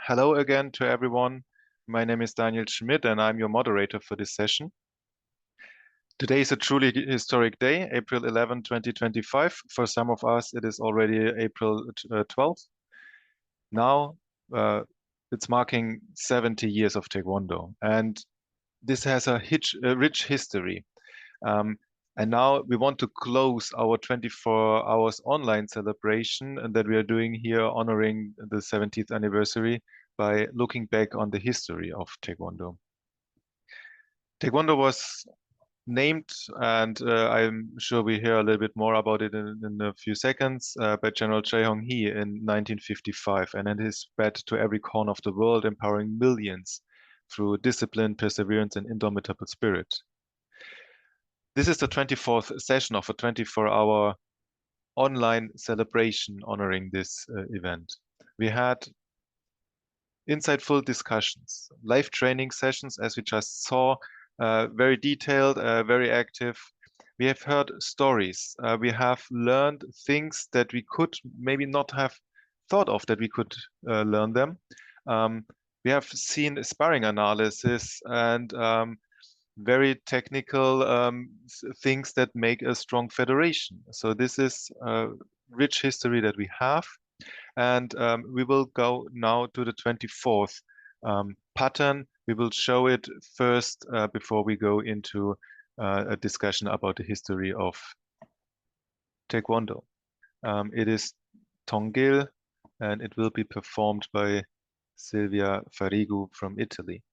hello again to everyone. My name is Daniel Schmidt and I'm your moderator for this session. Today is a truly historic day, April 11, 2025. For some of us, it is already April 12th. Now, it's marking 70 years of Taekwondo, and this has a rich history. And now we want to close our 24 hours online celebration that we are doing here, honoring the 70th anniversary by looking back on the history of Taekwondo. Taekwondo was named, and I'm sure we hear a little bit more about it in a few seconds, by General Choi Hong-hee in 1955, and it is spread to every corner of the world, empowering millions through discipline, perseverance, and indomitable spirit. This is the 24th session of a 24-hour online celebration honoring this event. We had insightful discussions, live training sessions, as we just saw, very detailed, very active. We have heard stories. We have learned things that we could maybe not have thought of that we could learn them. We have seen sparring analysis and very technical things that make a strong federation. So this is a rich history that we have. And we will go now to the 24th pattern. We will show it first before we go into a discussion about the history of Taekwondo. It is Tongil, and it will be performed by Silvia Farigu from Italy.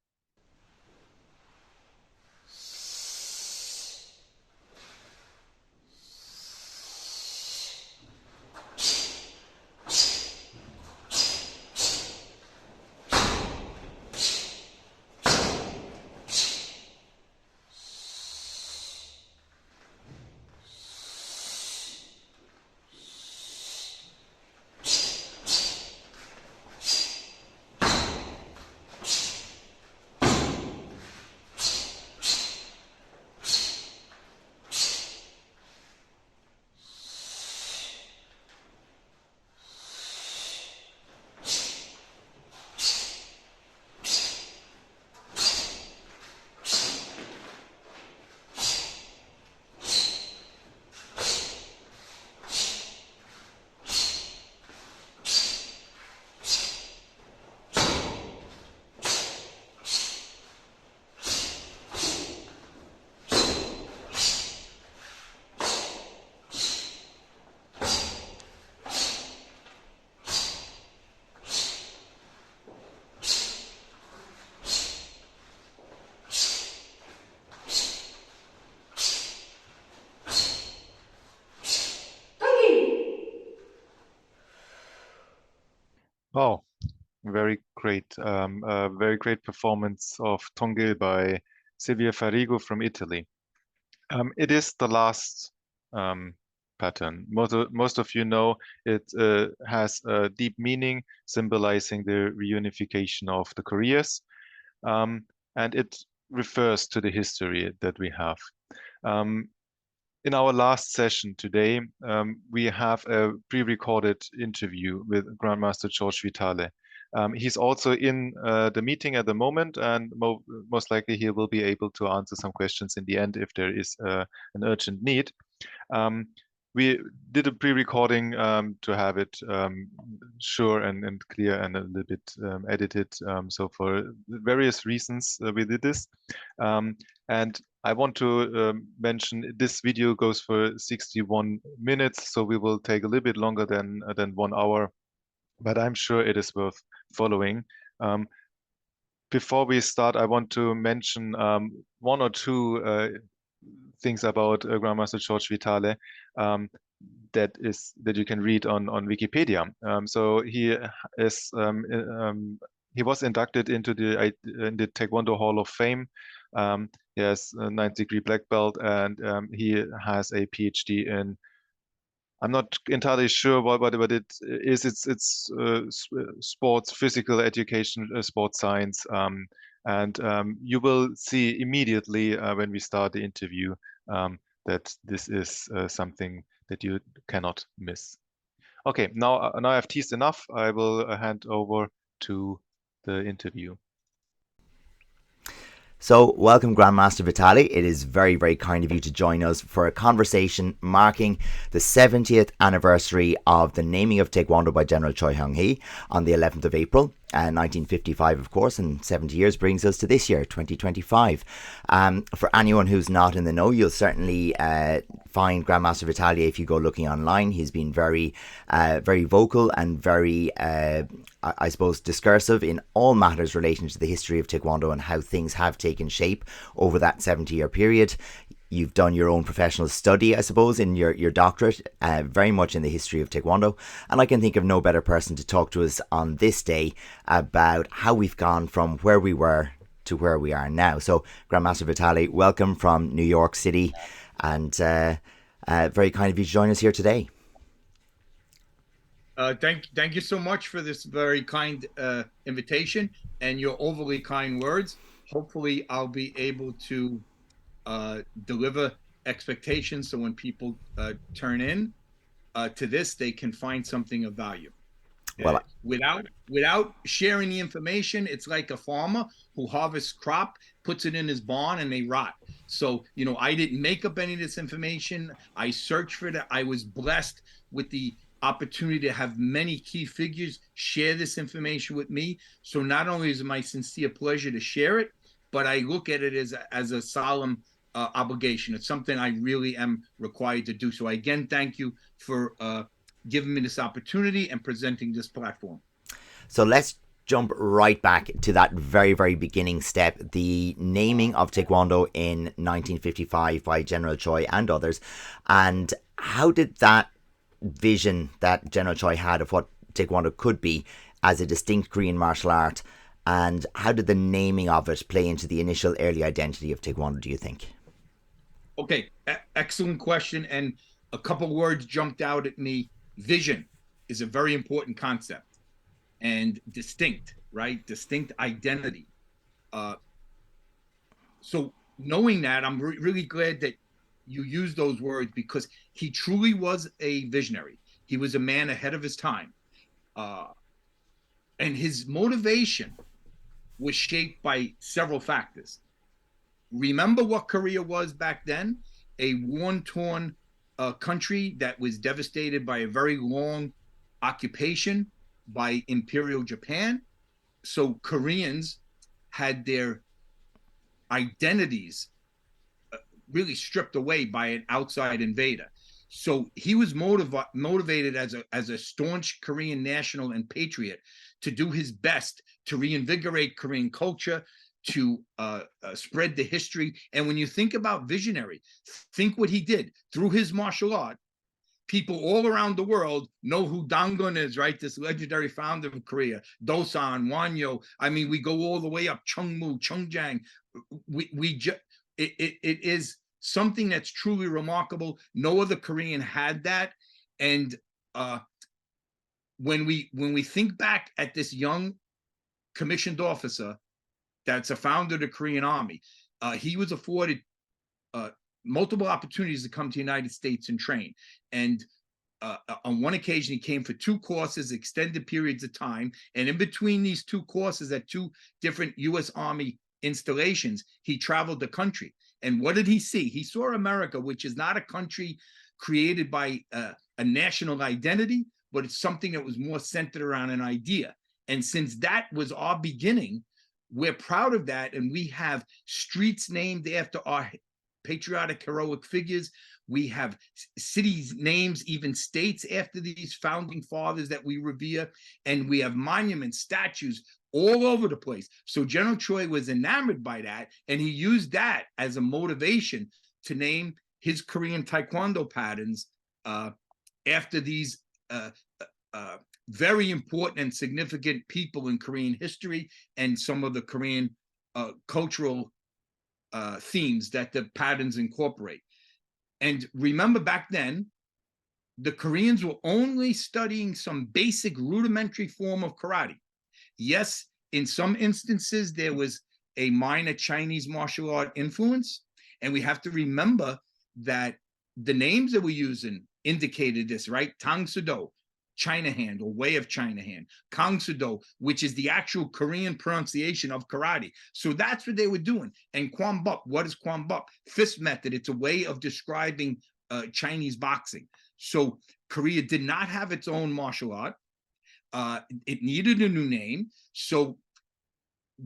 Oh, very great. A very great performance of Tongil by Silvia Farigo from Italy. It is the last pattern. Most of you know it has a deep meaning, symbolizing the reunification of the Koreas, and it refers to the history that we have. In our last session today, we have a pre-recorded interview with Grand Master George Vitale. He's also in the meeting at the moment, and most likely he will be able to answer some questions in the end if there is an urgent need. We did a pre-recording to have it sure and clear and a little bit edited. So for various reasons, we did this. And I want to mention this video goes for 61 minutes, so we will take a little bit longer than 1 hour, but I'm sure it is worth following. Before we start, I want to mention one or two things about Grandmaster George Vitale that you can read on Wikipedia. So he is he was inducted into the Taekwondo Hall of Fame. He has a 9th-degree black belt, and he has a PhD in, I'm not entirely sure what it is. It's sports, physical education, sports science. And you will see immediately when we start the interview that this is something that you cannot miss. Okay, now I've teased enough. I will hand over to the interview. So, welcome, Grand Master Vitale. It is very, very kind of you to join us for a conversation marking the 70th anniversary of the naming of Taekwondo by General Choi Hyung-hee on the 11th of April. 1955, of course, and 70 years brings us to this year, 2025. For anyone who's not in the know, you'll certainly find Grandmaster Vitale if you go looking online. He's been very, very vocal and very, I suppose, discursive in all matters relating to the history of Taekwondo and how things have taken shape over that 70-year period. You've done your own professional study, I suppose, in your doctorate, very much in the history of Taekwondo. And I can think of no better person to talk to us on this day about how we've gone from where we were to where we are now. So, Grandmaster Vitale, welcome from New York City, and very kind of you to join us here today. Thank you so much for this very kind invitation and your overly kind words. Hopefully, I'll be able to deliver expectations, so when people turn in to this, they can find something of value. Well, without sharing the information, it's like a farmer who harvests crop, puts it in his barn, and they rot. So, I didn't make up any of this information. I searched for it. I was blessed with the opportunity to have many key figures share this information with me. So not only is it my sincere pleasure to share it, but I look at it as a solemn obligation. It's something I really am required to do. So again, thank you for giving me this opportunity and presenting this platform. So let's jump right back to that very, very beginning step, the naming of Taekwondo in 1955 by General Choi and others. And how did that vision that General Choi had of what Taekwondo could be as a distinct Korean martial art, and how did the naming of it play into the initial early identity of Taekwondo, do you think? Okay, excellent question. And a couple words jumped out at me. Vision is a very important concept, and distinct, right? Distinct identity. So knowing that, I'm really glad that you use those words, because he truly was a visionary. He was a man ahead of his time. And his motivation was shaped by several factors. Remember what Korea was back then? A war-torn country that was devastated by a very long occupation by Imperial Japan. So Koreans had their identities really stripped away by an outside invader. So he was motivated as a staunch Korean national and patriot to do his best to reinvigorate Korean culture, to spread the history. And when you think about visionary, think what he did through his martial art. People all around the world know who Dangun is, right? This legendary founder of Korea, Dosan, Wanyo. I mean, we go all the way up, Chungmu, Chungjang. It is something that's truly remarkable. No other Korean had that. And when we think back at this young commissioned officer that's a founder of the Korean Army, he was afforded multiple opportunities to come to the United States and train. And on one occasion, he came for 2 courses, extended periods of time. And in between these 2 courses at 2 different U.S. Army installations, he traveled the country. And what did he see? He saw America, which is not a country created by a national identity, but it's something that was more centered around an idea. And since that was our beginning, we're proud of that. And we have streets named after our patriotic, heroic figures. We have cities names, even states after these founding fathers that we revere. And we have monuments, statues all over the place. So General Choi was enamored by that, and he used that as a motivation to name his Korean Taekwondo patterns after these very important and significant people in Korean history and some of the Korean cultural themes that the patterns incorporate. And remember, back then, the Koreans were only studying some basic rudimentary form of karate. Yes, in some instances, there was a minor Chinese martial art influence. And we have to remember that the names that we're using indicated this, right? Tang Soo-do, China Hand or Way of China Hand, Kangsudo, which is the actual Korean pronunciation of karate. So that's what they were doing. And Kwanbuk, what is Kwanbuk? Fist method. It's a way of describing Chinese boxing. So Korea did not have its own martial art. It needed a new name. So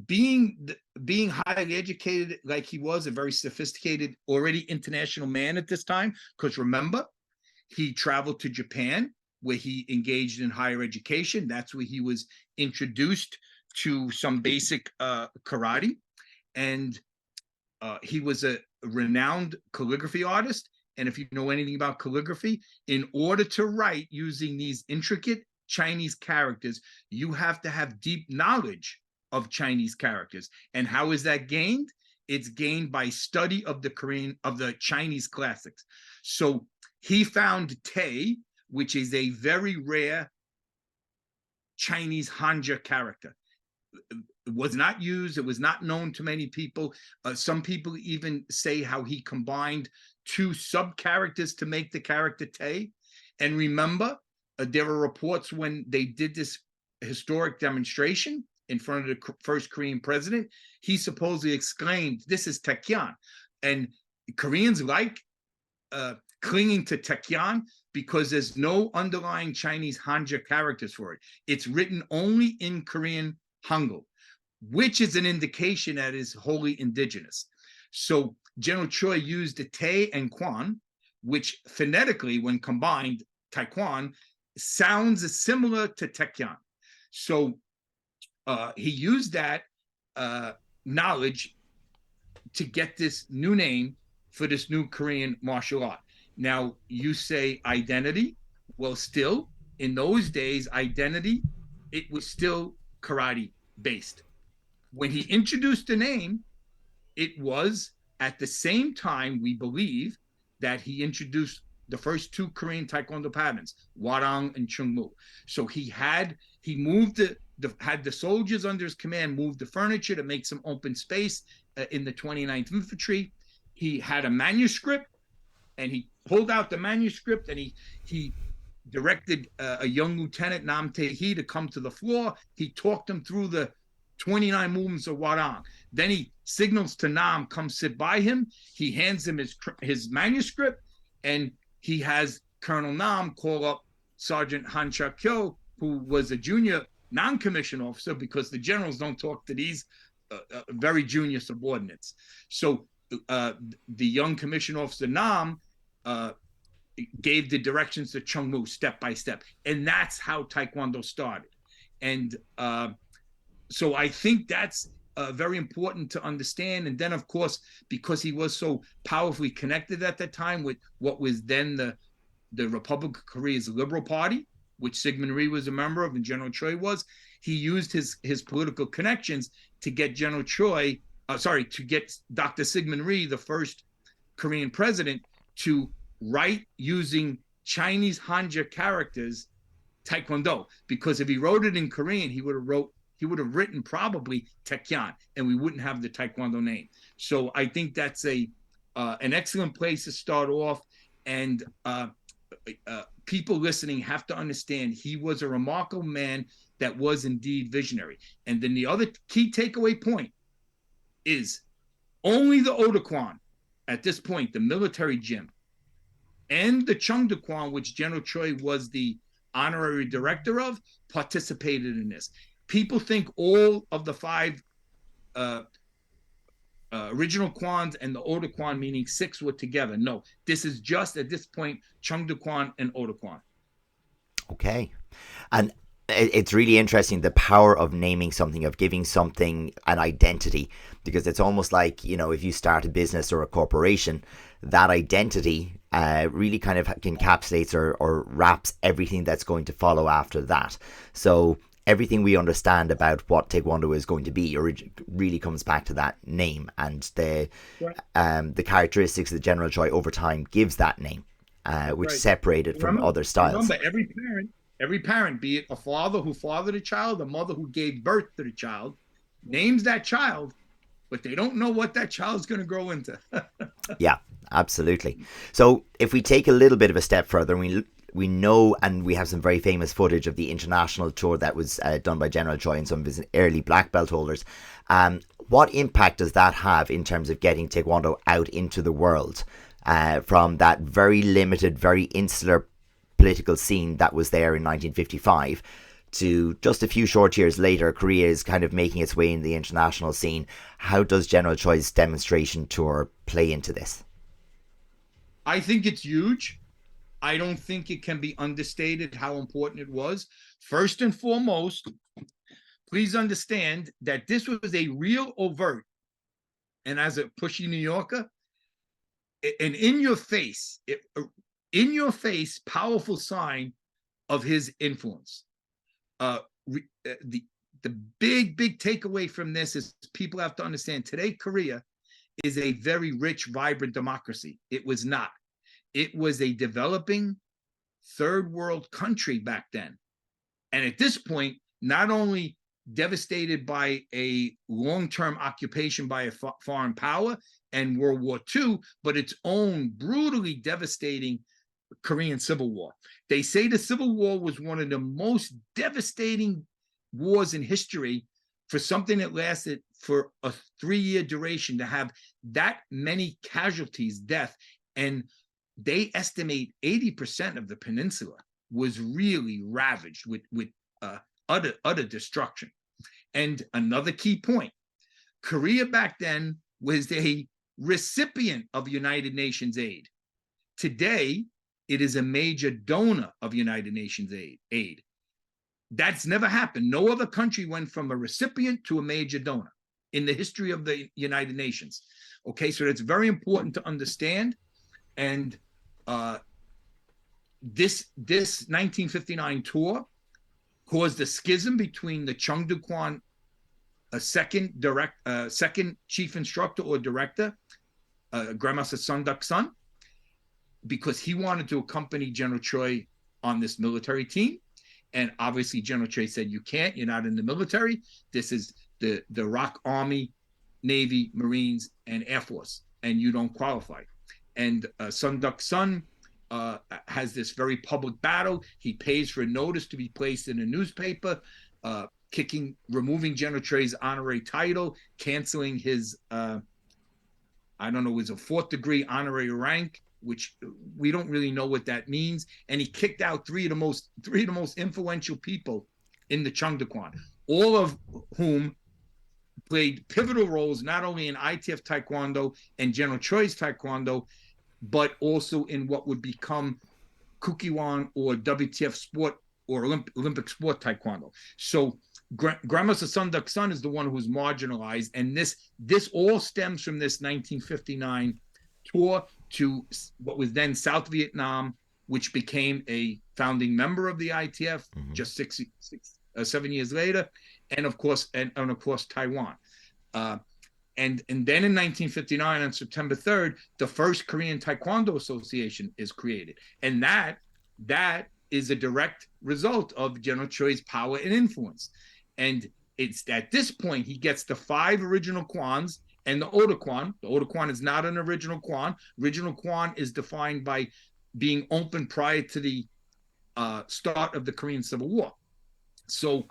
being highly educated like he was, a very sophisticated, already international man at this time, because remember, he traveled to Japan, where he engaged in higher education. That's where he was introduced to some basic karate. And he was a renowned calligraphy artist. And if you know anything about calligraphy, in order to write using these intricate Chinese characters, you have to have deep knowledge of Chinese characters. And how is that gained? It's gained by study of the Chinese classics. So he found Tae, which is a very rare Chinese Hanja character. It was not used. It was not known to many people. Some people even say how he combined two sub-characters to make the character Tae. And remember, there were reports when they did this historic demonstration in front of the first Korean president, he supposedly exclaimed, "This is Taekyon." And Koreans like clinging to Taekyon because there's no underlying Chinese Hanja characters for it. It's written only in Korean Hangul, which is an indication that is wholly indigenous. So General Choi used the Tae and Kwan, which phonetically, when combined, Taekwon sounds similar to Taekyon. So he used that knowledge to get this new name for this new Korean martial art. Now, you say identity. Well, still, in those days, identity, it was still karate based. When he introduced the name, it was at the same time, we believe, that he introduced the first two Korean Taekwondo patterns, Warang and Chungmu. So he moved had the soldiers under his command move the furniture to make some open space in the 29th Infantry. He had a manuscript, and he pulled out the manuscript, and he directed a young lieutenant, Nam Tae-hee, to come to the floor. He talked him through the 29 movements of Warang. Then he signals to Nam, come sit by him. He hands him his manuscript, and he has Colonel Nam call up Sergeant Han Cha-kyo, who was a junior non-commissioned officer, because the generals don't talk to these very junior subordinates. So the young commissioned officer Nam gave the directions to Chungmu step by step. And that's how Taekwondo started. And so I think that's very important to understand. And then, of course, because he was so powerfully connected at that time with what was then the Republic of Korea's Liberal Party, which Syngman Rhee was a member of and General Choi was, he used his political connections to get to get Dr. Syngman Rhee, the first Korean president, to write using Chinese Hanja characters Taekwondo. Because if he wrote it in Korean, he would have written probably Taekyon, and we wouldn't have the Taekwondo name. So I think that's an excellent place to start off. And people listening have to understand he was a remarkable man that was indeed visionary. And then the other key takeaway point is only the Odakwon, at this point, the military gym, and the Cheongdakwon, which General Choi was the honorary director of, participated in this. People think all of the five original Kwans and the Odakwon, meaning six, were together. No, this is just at this point Cheongdakwon and Odakwon. Okay. And it's really interesting, the power of naming something, of giving something an identity, because it's almost like, if you start a business or a corporation, that identity really kind of encapsulates or wraps everything that's going to follow after that. So everything we understand about what Taekwondo is going to be really comes back to that name, and the characteristics that General Choi over time gives that name, which separated from other styles. Remember, every parent, be it a father who fathered a child, a mother who gave birth to the child, names that child, but they don't know what that child's going to grow into. Yeah, absolutely. So if we take a little bit of a step further and we we know, and we have some very famous footage of the international tour that was done by General Choi and some of his early black belt holders. What impact does that have in terms of getting Taekwondo out into the world from that very limited, very insular political scene that was there in 1955 to just a few short years later, Korea is kind of making its way in the international scene? How does General Choi's demonstration tour play into this? I think it's huge. I don't think it can be understated how important it was. First and foremost, please understand that this was a real overt, and as a pushy New Yorker, an in your face, powerful sign of his influence. The big takeaway from this is people have to understand today Korea is a very rich, vibrant democracy. It was not. It was a developing third world country back then. And at this point, not only devastated by a long-term occupation by a foreign power and World War II, but its own brutally devastating Korean Civil War. They say the Civil War was one of the most devastating wars in history for something that lasted for a 3-year duration, to have that many casualties, death, and they estimate 80% of the peninsula was really ravaged with utter destruction. And another key point, Korea back then was a recipient of United Nations aid. Today, it is a major donor of United Nations aid. That's never happened. No other country went from a recipient to a major donor in the history of the United Nations. Okay, so that's very important to understand. And this 1959 tour caused a schism between the Chung Do-kwon, second chief instructor or director, Grand Master Sun Duck-sun, because he wanted to accompany General Choi on this military team. And obviously General Choi said, you can't, you're not in the military. This is the ROK Army, Navy, Marines, and Air Force, and you don't qualify. And Sun Duck-sun has this very public battle. He pays for a notice to be placed in a newspaper, removing General Choi's honorary title, canceling his, I don't know, it was a 4th degree honorary rank, which we don't really know what that means. And he kicked out three of the most influential people in the Chung Do-kwon, all of whom played pivotal roles not only in ITF Taekwondo and General Choi's Taekwondo, but also in what would become Kukiwon or WTF Sport or Olympic Sport Taekwondo. So Grandmaster Sun Duck-sun is the one who's marginalized, and this all stems from this 1959 tour to what was then South Vietnam, which became a founding member of the ITF just 7 years later, and of course Taiwan. And then in 1959, on September 3rd, the first Korean Taekwondo Association is created. And that is a direct result of General Choi's power and influence. And it's at this point he gets the 5 original kwans and the Oda Kwan. The Oda Kwan is not an original Kwan. Original Kwan is defined by being open prior to the start of the Korean Civil War. So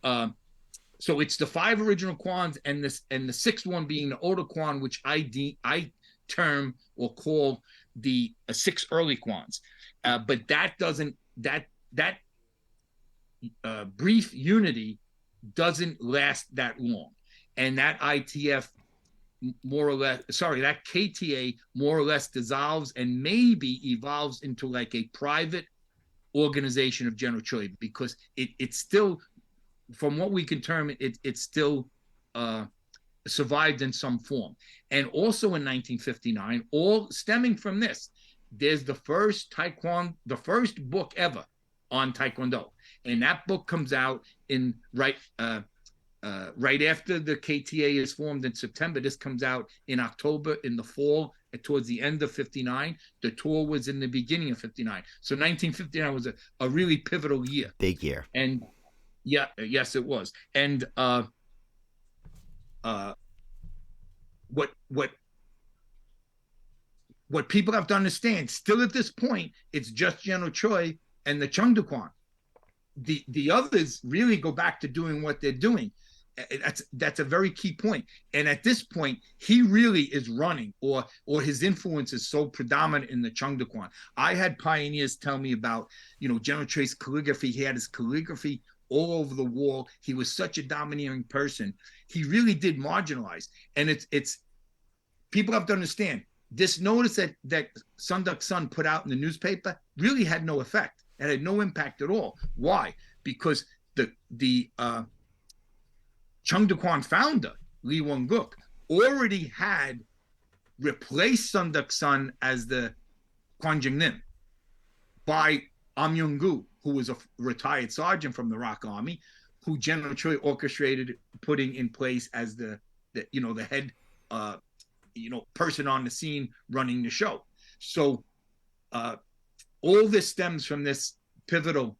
it's the 5 original Kwans and the 6th one being the Oda Kwan, which I term or call the 6 early Kwans. But that doesn't that brief unity doesn't last that long, and that ITF that KTA more or less dissolves and maybe evolves into like a private organization of General Choi, because it's still, from what we can term it still survived in some form. And also in 1959, all stemming from this, there's the first book ever on Taekwondo, and that book comes out in right after the KTA is formed in September. This comes out in October, in the fall, towards the end of 59. The tour was in the beginning of 59. So 1959 was a really pivotal year. Big year. And yes, it was. And what what people have to understand, still at this point, it's just General Choi and the Cheongdakwon. The others really go back to doing what they're doing. That's a very key point. And at this point, he really is running, or his influence is so predominant in the Cheongdakwon. I had pioneers tell me about, General Choi's calligraphy. He had his calligraphy all over the wall. He was such a domineering person. He really did marginalize. And it's people have to understand, this notice that Sun Duc-sun put out in the newspaper really had no effect. It had no impact at all. Why? Because the Cheongdakwon founder, Lee Won-guk, already had replaced Sun Duc-sun as the Kwanjung-nim by Am Yong-gu, who was a retired sergeant from the ROK Army, who General Choi orchestrated putting in place as the head person on the scene running the show. So all this stems from this pivotal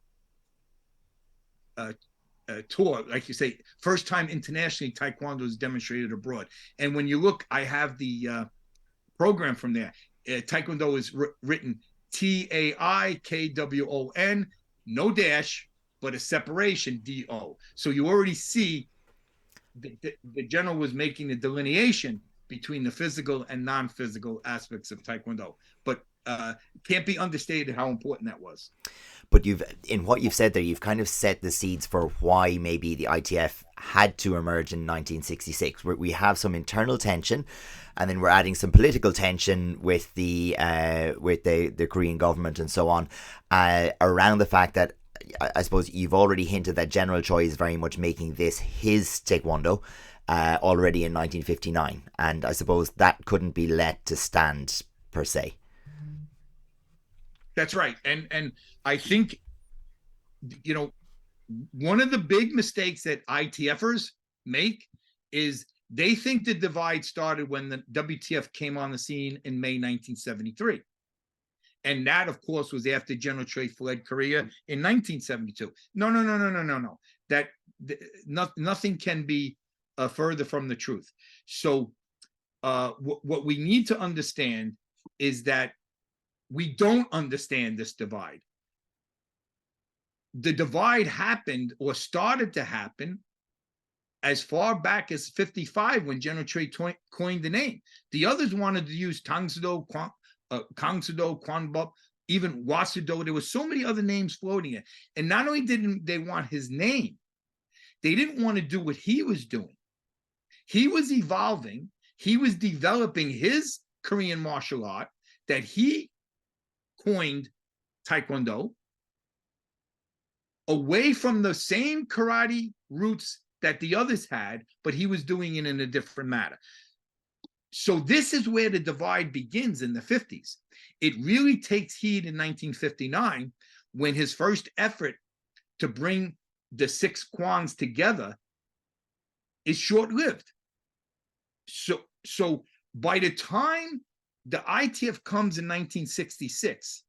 tour, like you say, first time internationally Taekwondo is demonstrated abroad. And when you look, I have the program from there. Taekwondo is written Taekwon, no dash, but a separation, Do. So you already see the general was making the delineation between the physical and non-physical aspects of Taekwondo. But can't be understated how important that was. But in what you've said there, you've kind of set the seeds for why maybe the ITF had to emerge in 1966, where we have some internal tension, and then we're adding some political tension with the Korean government and so on, around the fact that I suppose you've already hinted that General Choi is very much making this his Taekwondo already in 1959, and I suppose that couldn't be let to stand per se. That's right. And I think, one of the big mistakes that ITFers make is they think the divide started when the WTF came on the scene in May 1973. And that, of course, was after General Choi fled Korea in 1972. No. Nothing can be further from the truth. So what we need to understand is that we don't understand this divide. The divide happened or started to happen as far back as 55 when General Choi coined the name. The others wanted to use Tangsudo, Kangsudo, Kwanbop, even Wasudo. There were so many other names floating in. And not only didn't they want his name, they didn't want to do what he was doing. He was evolving. He was developing his Korean martial art that he coined Taekwondo, away from the same karate roots that the others had, but he was doing it in a different manner. So this is where the divide begins in the 50s. It really takes heed in 1959 when his first effort to bring the 6 Kwans together is short-lived. So by the time the ITF comes in 1966,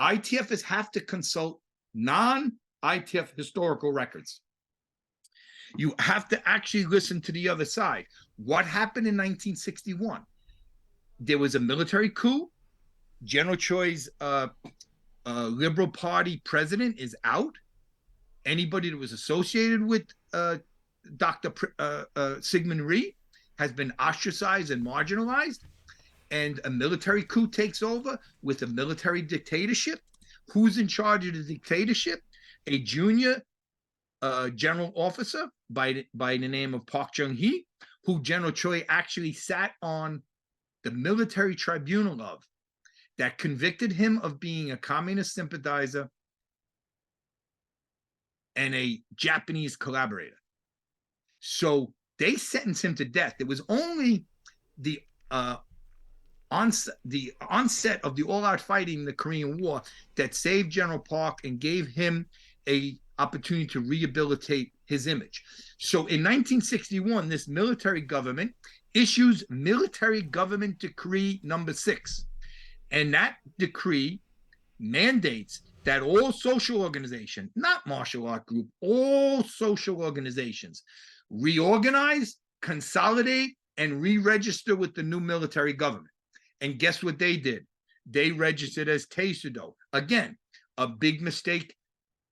ITFs have to consult non-ITF historical records. You have to actually listen to the other side. What happened in 1961? There was a military coup. General Choi's Liberal Party president is out. Anybody that was associated with Dr. Sigmund Rhee has been ostracized and marginalized. And a military coup takes over with a military dictatorship. Who's in charge of the dictatorship? A junior general officer by the name of Park Chung-hee, who General Choi actually sat on the military tribunal of, that convicted him of being a communist sympathizer and a Japanese collaborator. So they sentenced him to death. It was only the onset of the all-out fighting in the Korean War that saved General Park and gave him a opportunity to rehabilitate his image. So in 1961, this military government issues Military Government Decree number 6. And that decree mandates that all social organizations, not martial art group, all social organizations reorganize, consolidate, and re-register with the new military government. And guess what they did? They registered as Taekwon-Do. Again, a big mistake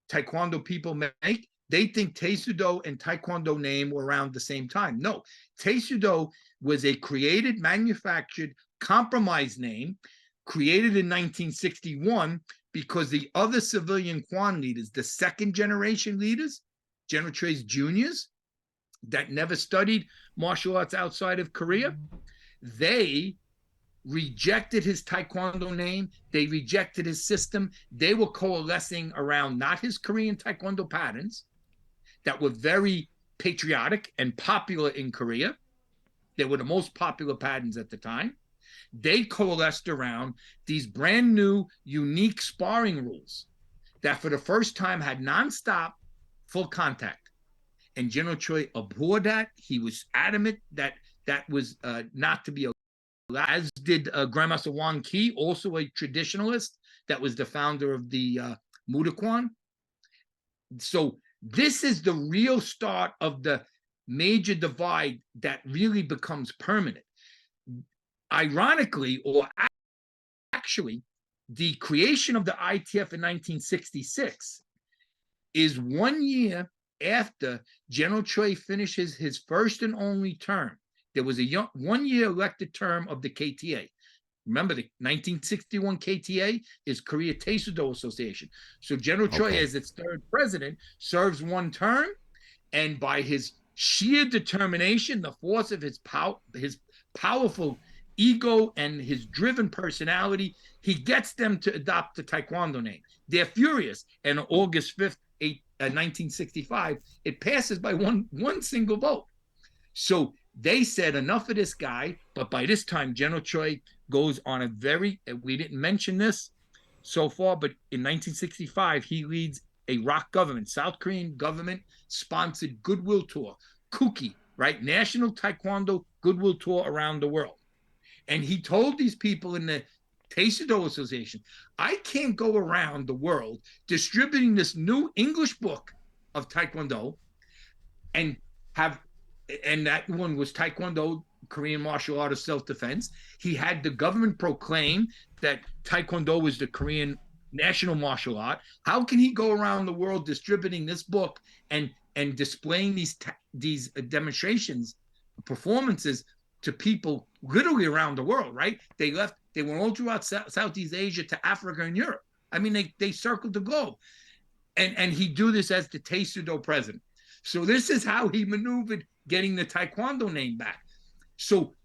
Taekwondo people make. They think Taekwon-Do and Taekwondo name were around the same time. No, Taekwon-Do was a created, manufactured, compromised name created in 1961 because the other civilian Kwan leaders, the second generation leaders, General Choi's juniors, that never studied martial arts outside of Korea, they rejected his Taekwondo name. They rejected his system. They were coalescing around not his Korean Taekwondo patterns that were very patriotic and popular in Korea. They were the most popular patterns at the time. They coalesced around these brand new, unique sparring rules that for the first time had nonstop full contact. And General Choi abhorred that. He was adamant that that was not to be allowed, as did Grand Master Wang Ki, also a traditionalist that was the founder of the Mudokwan. So this is the real start of the major divide that really becomes permanent. Ironically, or actually, the creation of the ITF in 1966 is 1 year after General Choi finishes his first and only term. There was a 1 year elected term of the KTA. Remember, the 1961 KTA is Korea Taekwon-Do Association. So General Choi, as its third president, serves one term, and by his sheer determination, the force of his powerful ego and his driven personality, he gets them to adopt the Taekwondo name. They're furious, and on August 5th, 1965, it passes by one single vote. So they said enough of this guy, but by this time, General Choi goes on a very, we didn't mention this so far, but in 1965, he leads a ROC government, South Korean government-sponsored goodwill tour, KUKI, right? National Taekwondo Goodwill Tour around the world. And he told these people in the Taekwondo Association, I can't go around the world distributing this new English book of Taekwondo and that one was Taekwondo, Korean martial art of self-defense. He had the government proclaim that Taekwondo was the Korean national martial art. How can he go around the world distributing this book and displaying these demonstrations, performances to people literally around the world, right? They went all throughout Southeast Asia to Africa and Europe. I mean, they circled the globe. And he do this as the Taekwondo president. So this is how he maneuvered getting the Taekwondo name back. So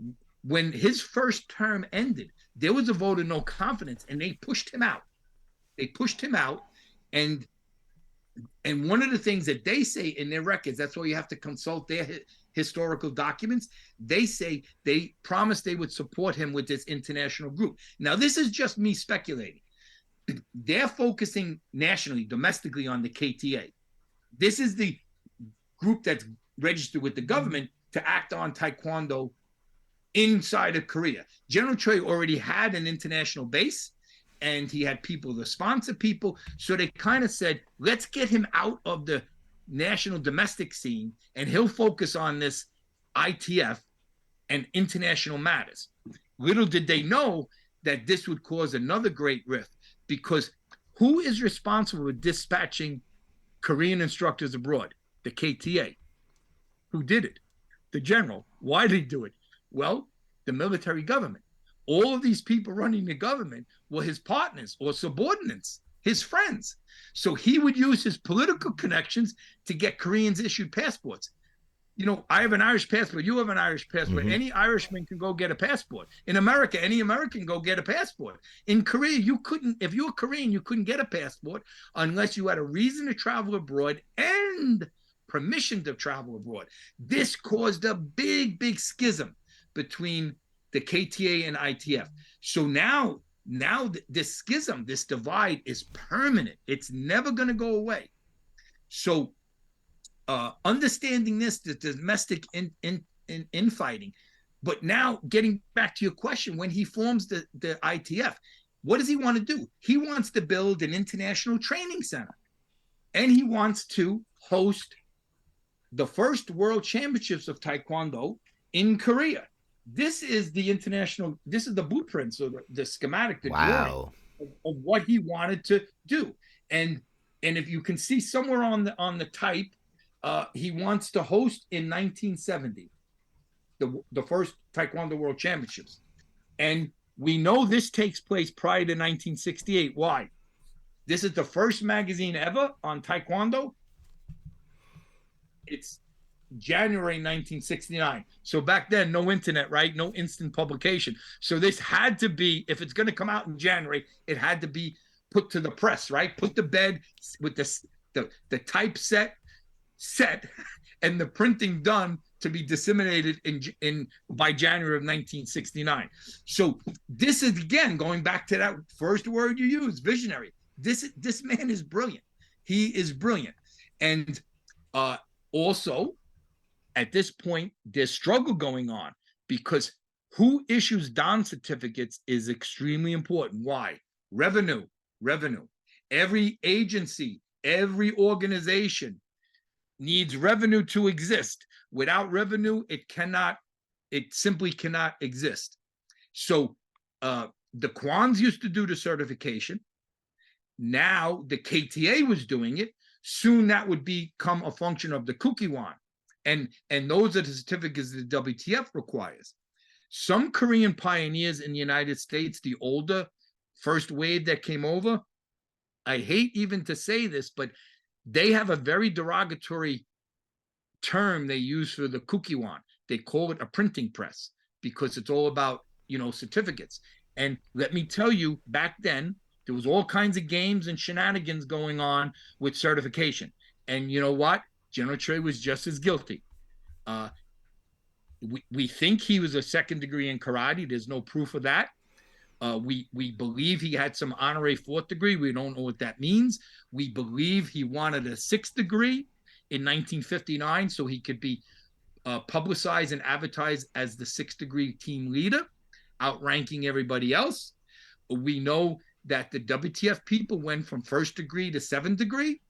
when his first term ended, there was a vote of no confidence, and they pushed him out. And one of the things that they say in their records, that's why you have to consult their historical documents, they say they promised they would support him with this international group. Now, this is just me speculating. They're focusing nationally, domestically on the KTA. This is the group that's registered with the government to act on Taekwondo inside of Korea. General Choi already had an international base, and he had people to sponsor people. So they kind of said, let's get him out of the national domestic scene, and he'll focus on this ITF and international matters. Little did they know that this would cause another great rift, because who is responsible for dispatching Korean instructors abroad? The KTA. Who did it? The general. Why did he do it? Well, the military government. All of these people running the government were his partners or subordinates, his friends. So he would use his political connections to get Koreans issued passports. You know, I have an Irish passport. You have an Irish passport. Mm-hmm. Any Irishman can go get a passport. In America, any American can go get a passport. In Korea, you couldn't, if you were Korean, you couldn't get a passport unless you had a reason to travel abroad and permission to travel abroad. This caused a big, big schism between the KTA and ITF. So now this schism, this divide is permanent. It's never going to go away. So understanding this, the domestic infighting, but now getting back to your question, when he forms the ITF, what does he want to do? He wants to build an international training center, and he wants to host the first World Championships of Taekwondo in Korea. this is the international, this is the blueprint, so the schematic, the Wow. drawing of what he wanted to do. And if you can see somewhere on the type, he wants to host in 1970 the first Taekwondo World Championships. And we know this takes place prior to 1968. Why? This is the first magazine ever on Taekwondo. It's January 1969. So back then, no internet, right? No instant publication. So this had to be, if it's going to come out in January, it had to be put to the press, right? Put to bed with the typeset set and the printing done to be disseminated in by January of 1969. So this is, again, going back to that first word you used, visionary. This man is brilliant. He is brilliant. And also, at this point, there's struggle going on because who issues Dan certificates is extremely important. Why? Revenue. Every agency, every organization needs revenue to exist. Without revenue, it simply cannot exist. So the Kwans used to do the certification. Now the KTA was doing it. Soon that would become a function of the Kukiwan. And those are the certificates that the WTF requires. Some Korean pioneers in the United States, the older first wave that came over, I hate even to say this, but they have a very derogatory term they use for the Kukiwan. They call it a printing press because it's all about, certificates. And let me tell you, back then, there was all kinds of games and shenanigans going on with certification. And you know what? General Choi was just as guilty. We think he was a second degree in karate. There's no proof of that. We believe he had some honorary fourth degree. We don't know what that means. We believe he wanted a sixth degree in 1959 so he could be publicized and advertised as the sixth degree team leader, outranking everybody else. We know that the WTF people went from first degree to seventh degree,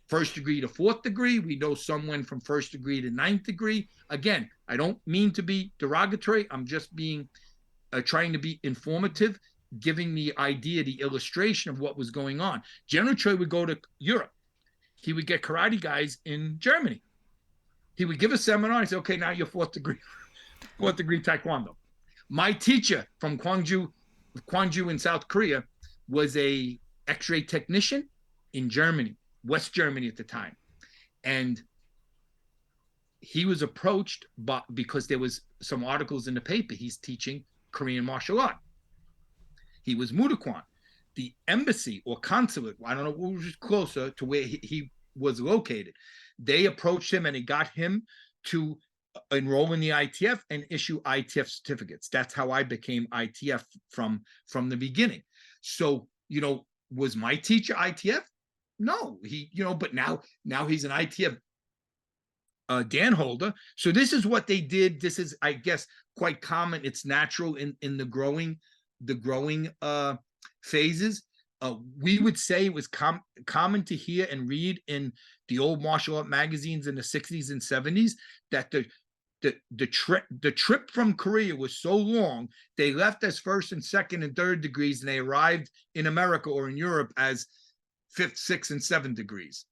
first degree to fourth degree. We know some went from first degree to ninth degree. Again, I don't mean to be derogatory. I'm just being trying to be informative, giving the idea, the illustration of what was going on. General Choi would go to Europe. He would get karate guys in Germany. He would give a seminar and say, okay, now you're fourth degree Taekwondo. My teacher from Gwangju in South Korea was a X-ray technician in Germany, West Germany at the time. And he was approached because there was some articles in the paper. He's teaching Korean martial art. He was Mudokwan. The embassy or consulate, I don't know what was closer to where he was located. They approached him and they got him to enroll in the ITF and issue ITF certificates. That's how I became ITF from the beginning. So, was my teacher ITF? No, but now he's an ITF Dan holder. So this is what they did. This is, I guess, quite common. It's natural in the growing phases. We would say it was common to hear and read in the old martial art magazines in the 60s and 70s that the trip from Korea was so long, they left as first and second and third degrees, and they arrived in America or in Europe as fifth, sixth, and seventh degrees.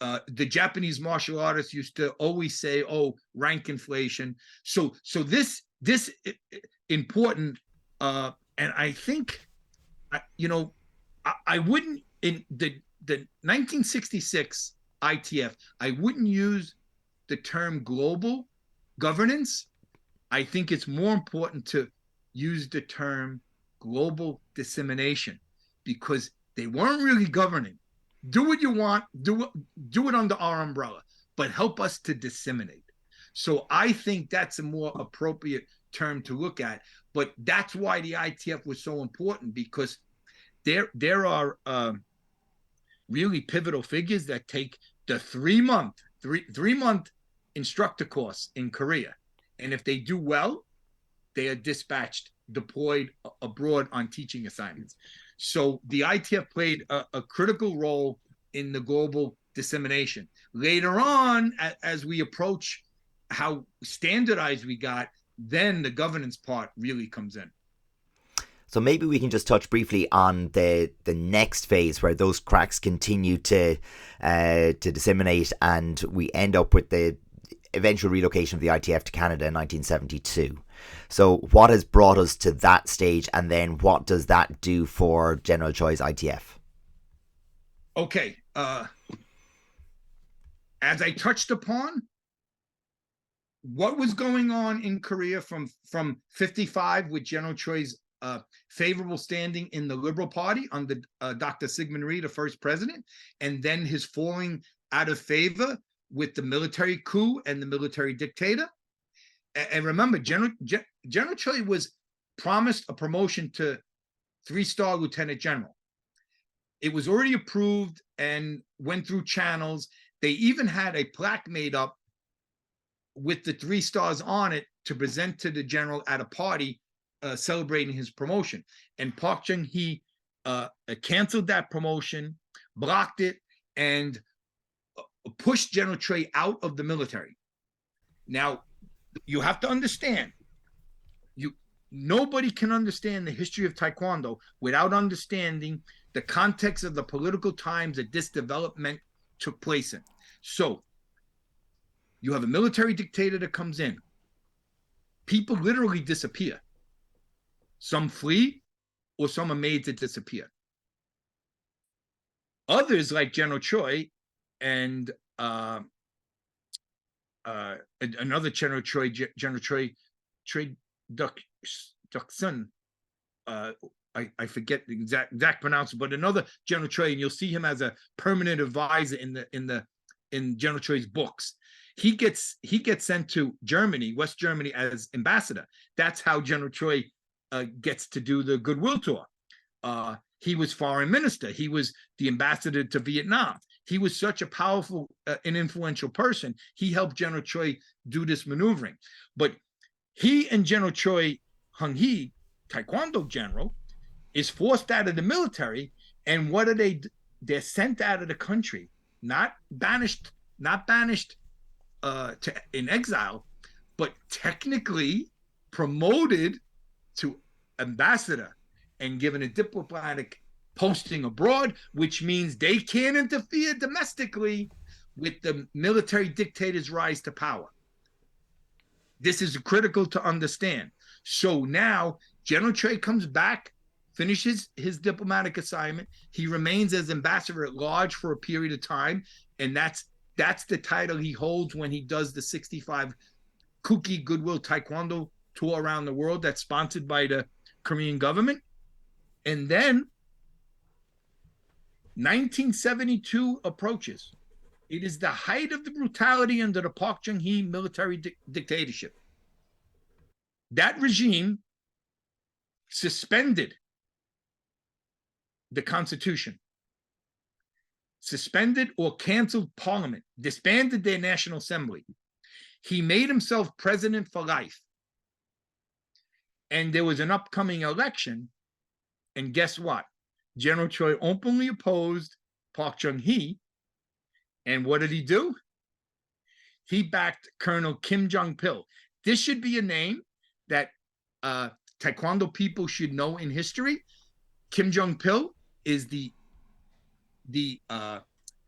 The Japanese martial artists used to always say, "Oh, rank inflation." So this important, and I think, I wouldn't, in the 1966 ITF, I wouldn't use the term global governance. I think it's more important to use the term global dissemination, because they weren't really governing. Do what you want, do it under our umbrella, but help us to disseminate. So I think that's a more appropriate term to look at. But that's why the ITF was so important, because there are really pivotal figures that take the three-month instructor course in Korea. And if they do well, they are deployed abroad on teaching assignments. So the ITF played a critical role in the global dissemination. Later on, as we approach how standardized we got, then the governance part really comes in. So maybe we can just touch briefly on the next phase where those cracks continue to disseminate, and we end up with the eventual relocation of the ITF to Canada in 1972. So what has brought us to that stage, and then what does that do for General Choi's ITF? Okay, as I touched upon, what was going on in Korea from 55 with General Choi's favorable standing in the Liberal Party under Dr. Syngman Rhee, the first president, and then his falling out of favor with the military coup and the military dictator. And remember, General Choi was promised a promotion to 3-star lieutenant general. It was already approved and went through channels. They even had a plaque made up with the 3 stars on it to present to the general at a party celebrating his promotion. And Park Chung-hee canceled that promotion, blocked it, and pushed General Choi out of the military. Now, you have to understand, nobody can understand the history of Taekwondo without understanding the context of the political times that this development took place in. So, you have a military dictator that comes in. People literally disappear. Some flee, or some are made to disappear. Others, like General Choi and another General Choi Duk-sun, I forget the exact pronunciation, but another General Choi, and you'll see him as a permanent advisor in General Choi's books. He gets sent to Germany, West Germany, as ambassador. That's how General Choi gets to do the goodwill tour. He was foreign minister. He was the ambassador to Vietnam. He was such a powerful and influential person. He helped General Choi do this maneuvering. But he and General Choi Hung-hee, Taekwondo general, is forced out of the military. And what are they? They're sent out of the country, not banished in exile, but technically promoted to ambassador and given a diplomatic posting abroad, which means they can't interfere domestically with the military dictator's rise to power. This is critical to understand. So now General Choi comes back, finishes his diplomatic assignment. He remains as ambassador at large for a period of time, and that's the title he holds when he does the 65 Kuki Goodwill Taekwondo tour around the world that's sponsored by the Korean government. And then 1972 approaches. It is the height of the brutality under the Park Chung-hee military dictatorship. That regime suspended the Constitution, suspended or canceled Parliament, disbanded their National Assembly. He made himself president for life. And there was an upcoming election. And guess what? General Choi openly opposed Park Chung-hee. And what did he do? He backed Colonel Kim Jong-pil. This should be a name that Taekwondo people should know in history. Kim Jong-pil is the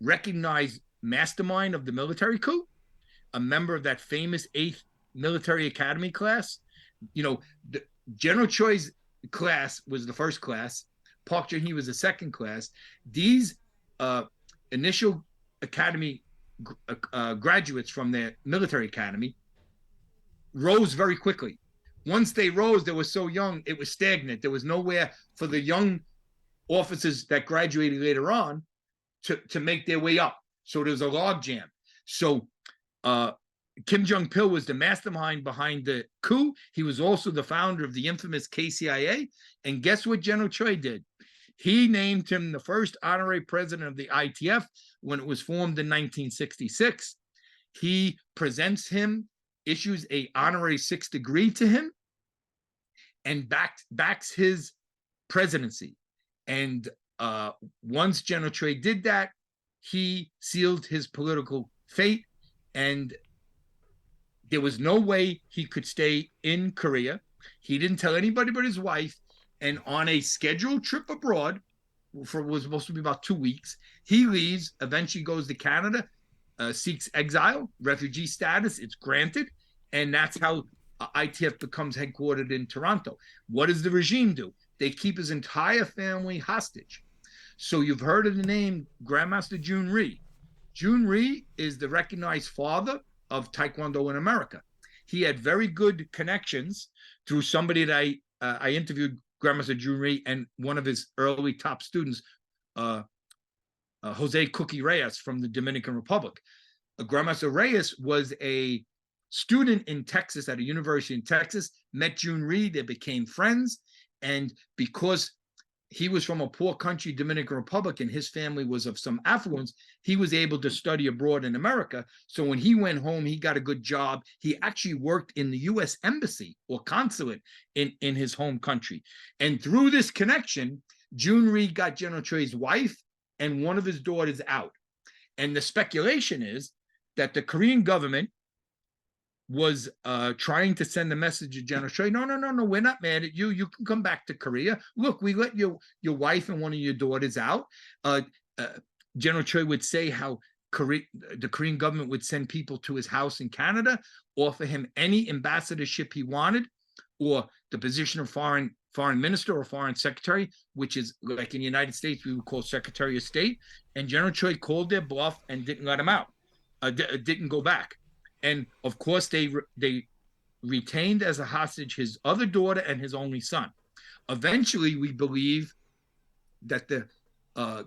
recognized mastermind of the military coup, a member of that famous 8th Military Academy class. You know, General Choi's class was the first class. Park Chung-hee was the second class. These initial academy graduates from their military academy rose very quickly. Once they rose, they were so young, it was stagnant. There was nowhere for the young officers that graduated later on to make their way up. So there was a log jam. So Kim Jong-pil was the mastermind behind the coup. He was also the founder of the infamous KCIA. And guess what General Choi did? He named him the first honorary president of the ITF when it was formed in 1966. He presents him, issues a honorary 6th degree to him, and backs his presidency. And once General Choi did that, he sealed his political fate, and There was no way he could stay in Korea. He didn't tell anybody but his wife. And on a scheduled trip abroad, was supposed to be about 2 weeks, he leaves, eventually goes to Canada, seeks exile, refugee status. It's granted. And that's how ITF becomes headquartered in Toronto. What does the regime do? They keep his entire family hostage. So you've heard of the name Grand Master Jun Rhee. Jun Rhee is the recognized father of Taekwondo in America. He had very good connections through somebody that I interviewed, Grandmaster Jun Rhee, and one of his early top students, Jose Cookie Reyes from the Dominican Republic. Grandmaster Reyes was a student in Texas at a university in Texas, met Jun Rhee, they became friends, and because he was from a poor country, Dominican Republic, and his family was of some affluence, he was able to study abroad in America. So when he went home, he got a good job. He actually worked in the U.S. Embassy or consulate in his home country. And through this connection, Jun Rhee got General Choi's wife and one of his daughters out. And the speculation is that the Korean government was trying to send a message to General Choi. No, we're not mad at you. You can come back to Korea. Look, we let your wife and one of your daughters out. General Choi would say how the Korean government would send people to his house in Canada, offer him any ambassadorship he wanted, or the position of foreign minister or foreign secretary, which is like in the United States, we would call Secretary of State. And General Choi called their bluff and didn't let him out, didn't go back. And of course, they retained as a hostage his other daughter and his only son. Eventually, we believe that the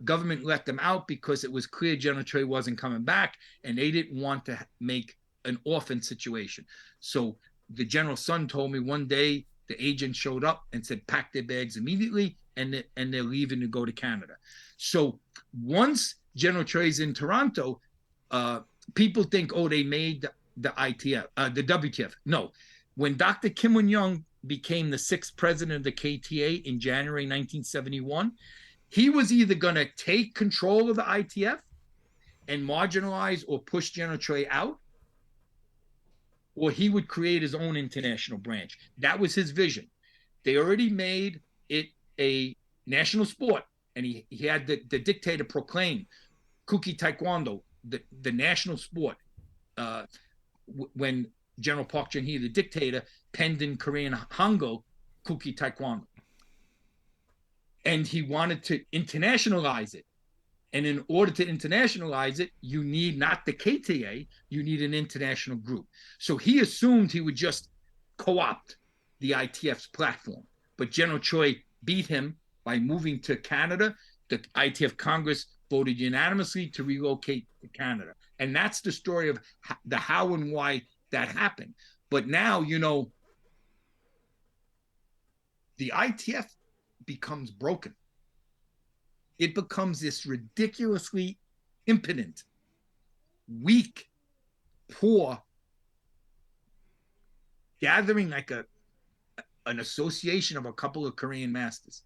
government let them out because it was clear General Choi wasn't coming back, and they didn't want to make an orphan situation. So the general's son told me one day the agent showed up and said, pack their bags immediately, and they're leaving to go to Canada. So once General Choi's in Toronto, people think, oh, they made the ITF, the WTF. No, when Dr. Kim Won-young became the 6th president of the KTA in January 1971, he was either going to take control of the ITF and marginalize or push General Choi out, or he would create his own international branch. That was his vision. They already made it a national sport, and he had the dictator proclaim Kuki Taekwondo, the national sport, when General Park Chung-hee, the dictator, penned in Korean Hangul Kuki Taekwondo. And he wanted to internationalize it. And in order to internationalize it, you need not the KTA, you need an international group. So he assumed he would just co-opt the ITF's platform. But General Choi beat him by moving to Canada. The ITF Congress voted unanimously to relocate to Canada. And that's the story of the how and why that happened. But now, you know, the ITF becomes broken. It becomes this ridiculously impotent, weak, poor gathering, like an association of a couple of Korean masters.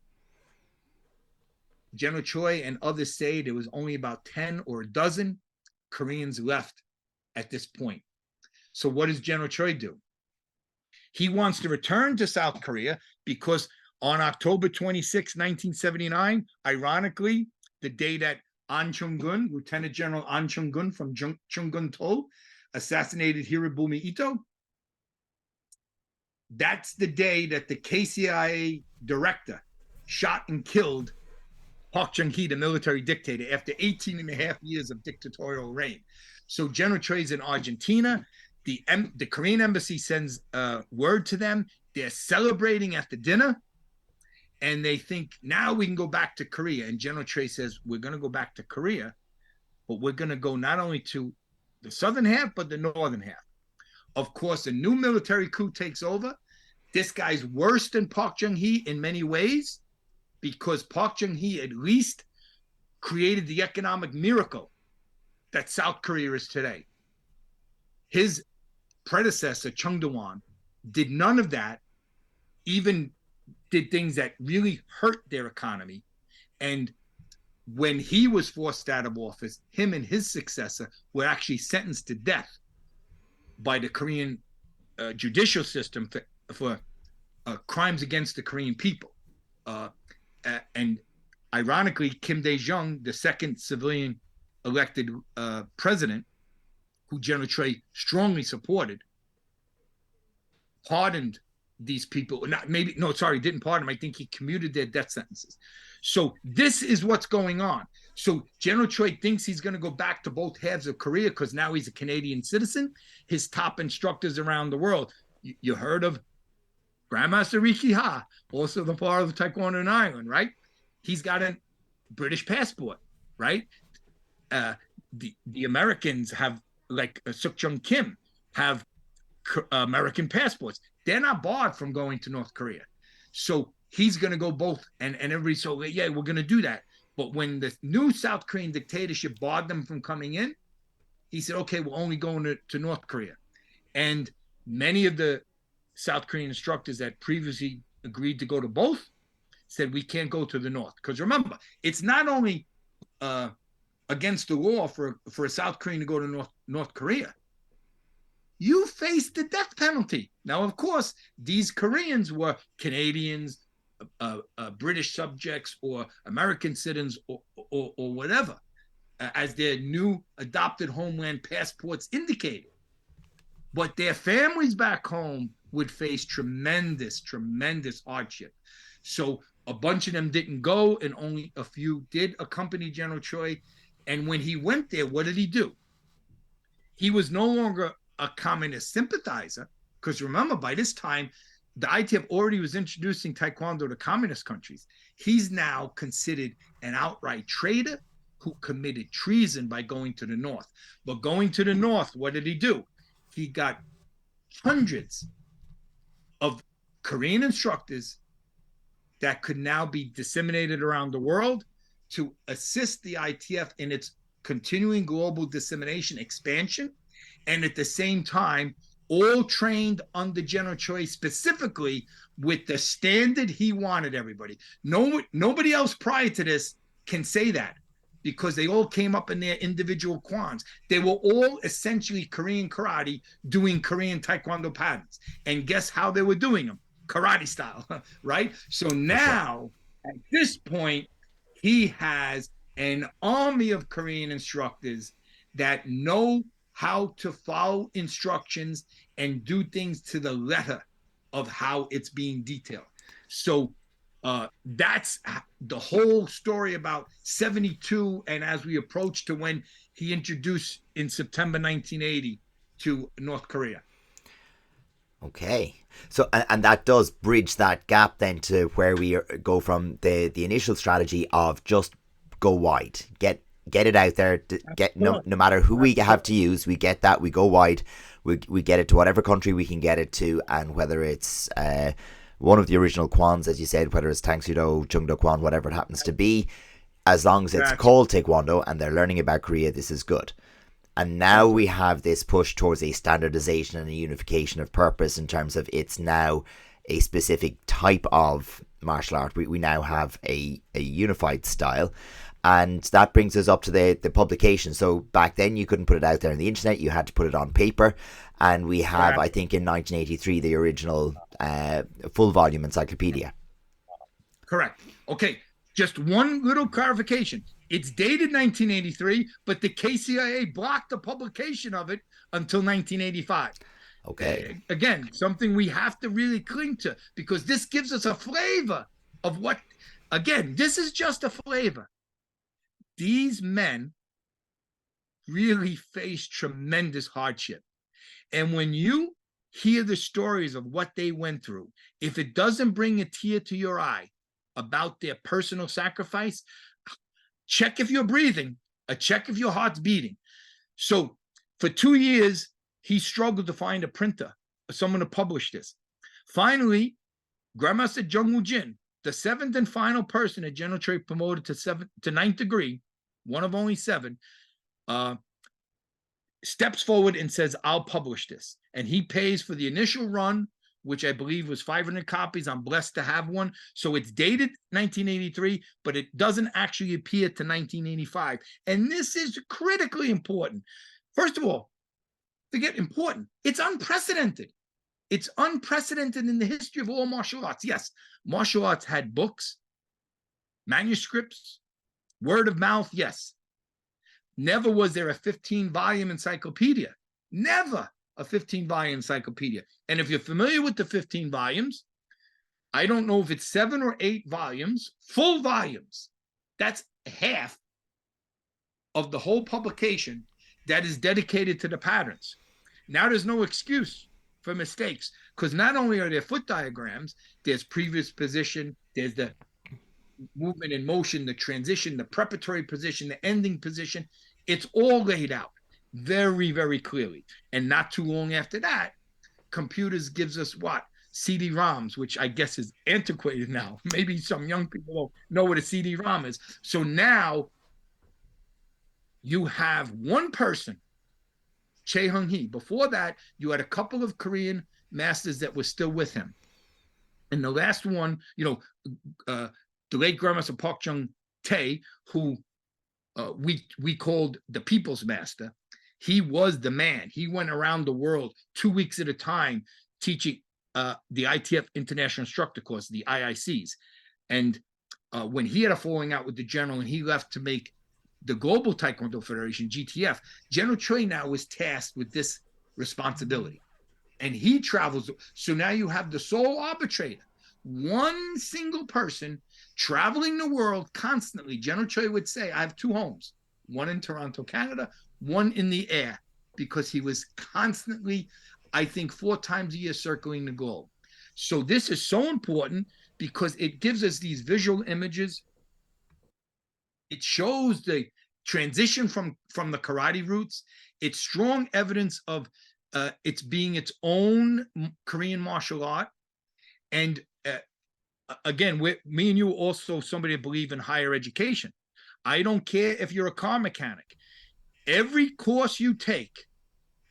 General Choi and others say there was only about 10 or a dozen Koreans left at this point. So what does General Choi do? He wants to return to South Korea because on October 26, 1979, ironically, the day that An Chung-gun, Lieutenant General An Chung-gun from Chung-gun-to, assassinated Hirobumi Ito, that's the day that the KCIA director shot and killed Park Chung-hee, the military dictator, after 18 and a half years of dictatorial reign. So General Choi's in Argentina. The Korean embassy sends word to them. They're celebrating at the dinner. And they think, now we can go back to Korea. And General Choi says, we're going to go back to Korea, but we're going to go not only to the southern half, but the northern half. Of course, a new military coup takes over. This guy's worse than Park Chung-hee in many ways, because Park Chung-hee at least created the economic miracle that South Korea is today. His predecessor, Chung Do-won, did none of that, even did things that really hurt their economy. And when he was forced out of office, him and his successor were actually sentenced to death by the Korean judicial system for crimes against the Korean people. And ironically, Kim Dae-jung, the second civilian elected president, who General Choi strongly supported, pardoned these people. Didn't pardon them. I think he commuted their death sentences. So this is what's going on. So General Choi thinks he's going to go back to both halves of Korea because now he's a Canadian citizen. His top instructors around the world. You heard of Grand Master Ricky Ha, also the father of Taekwondo in Ireland, right? He's got a British passport, right? The Americans have, like Suk Jung Kim, have American passports. They're not barred from going to North Korea. So he's going to go both. And everybody, so yeah, we're going to do that. But when the new South Korean dictatorship barred them from coming in, he said, okay, we're only going to North Korea. And many of the South Korean instructors that previously agreed to go to both said, we can't go to the North. Because remember, it's not only against the law for a South Korean to go to North Korea. You face the death penalty. Now, of course, these Koreans were Canadians, British subjects, or American citizens, or whatever, as their new adopted homeland passports indicated. But their families back home would face tremendous, tremendous hardship. So a bunch of them didn't go, and only a few did accompany General Choi. And when he went there, what did he do? He was no longer a communist sympathizer, because remember, by this time, the ITF already was introducing Taekwondo to communist countries. He's now considered an outright traitor who committed treason by going to the North. But going to the North, what did he do? He got hundreds of Korean instructors that could now be disseminated around the world to assist the ITF in its continuing global dissemination expansion, and at the same time, all trained under General Choi specifically with the standard he wanted everybody. Nobody else prior to this can say that, because they all came up in their individual kwans. They were all essentially Korean karate doing Korean Taekwondo patterns. And guess how they were doing them? Karate style, right? So now, at this point, he has an army of Korean instructors that know how to follow instructions and do things to the letter of how it's being detailed. So that's the whole story about 72, and as we approach to when he introduced in September 1980 to North Korea. Okay, so and that does bridge that gap then to where we go from the initial strategy of just go wide, get it out there, get no matter who we have to use, we get that, we go wide, we get it to whatever country we can get it to, and whether it's one of the original Kwans, as you said, whether it's Tang-Soo-Do, Chung-Do Kwan, whatever it happens to be, as long as it's called Taekwondo and they're learning about Korea, this is good. And now we have this push towards a standardization and a unification of purpose in terms of it's now a specific type of martial art. We now have a unified style. And that brings us up to the publication. So back then you couldn't put it out there on the internet. You had to put it on paper. And we have, I think, in 1983, the original full volume encyclopedia. Correct. Okay. Just one little clarification. It's dated 1983, but the KCIA blocked the publication of it until 1985. Okay. Again, something we have to really cling to, because this gives us a flavor of what, again, this is just a flavor. These men really face tremendous hardship. And when you hear the stories of what they went through, if it doesn't bring a tear to your eye about their personal sacrifice, check if you're breathing, check if your heart's beating. So for 2 years, he struggled to find a printer, someone to publish this. Finally, Grand Master Jung Woo-jin, the seventh and final person that General Choi promoted to ninth degree, one of only 7, steps forward and says, I'll publish this. And he pays for the initial run, which I believe was 500 copies. I'm blessed to have one. So it's dated 1983, but it doesn't actually appear to 1985. And this is critically important. First of all, forget important. It's unprecedented. It's unprecedented in the history of all martial arts. Yes, martial arts had books, manuscripts, word of mouth, yes. Never was there a 15-volume encyclopedia. Never a 15-volume encyclopedia. And if you're familiar with the 15 volumes, I don't know if it's 7 or 8 volumes, full volumes. That's half of the whole publication that is dedicated to the patterns. Now there's no excuse for mistakes, because not only are there foot diagrams, there's previous position, there's the movement in motion, the transition, the preparatory position, the ending position. It's all laid out very, very clearly. And not too long after that, computers gives us what? CD-ROMs, which I guess is antiquated now. Maybe some young people don't know what a CD-ROM is. So now you have one person, Chae Hung-hee. Before that, you had a couple of Korean masters that were still with him. And the last one, the late Grand Master Park Chung-tae, who we called the People's Master, he was the man. He went around the world 2 weeks at a time teaching the ITF International Instructor course, the IICs. And when he had a falling out with the general and he left to make the Global Taekwondo Federation, GTF, General Choi now was tasked with this responsibility. And he travels. So now you have the sole arbitrator, one single person traveling the world constantly. General Choi would say, I have 2 homes, one in Toronto, Canada, one in the air, because he was constantly, I think, 4 times a year circling the globe. So this is so important because it gives us these visual images. It shows the transition from the karate roots. It's strong evidence of it's being its own Korean martial art. And again, me and you also somebody that believe in higher education. I don't care if you're a car mechanic. Every course you take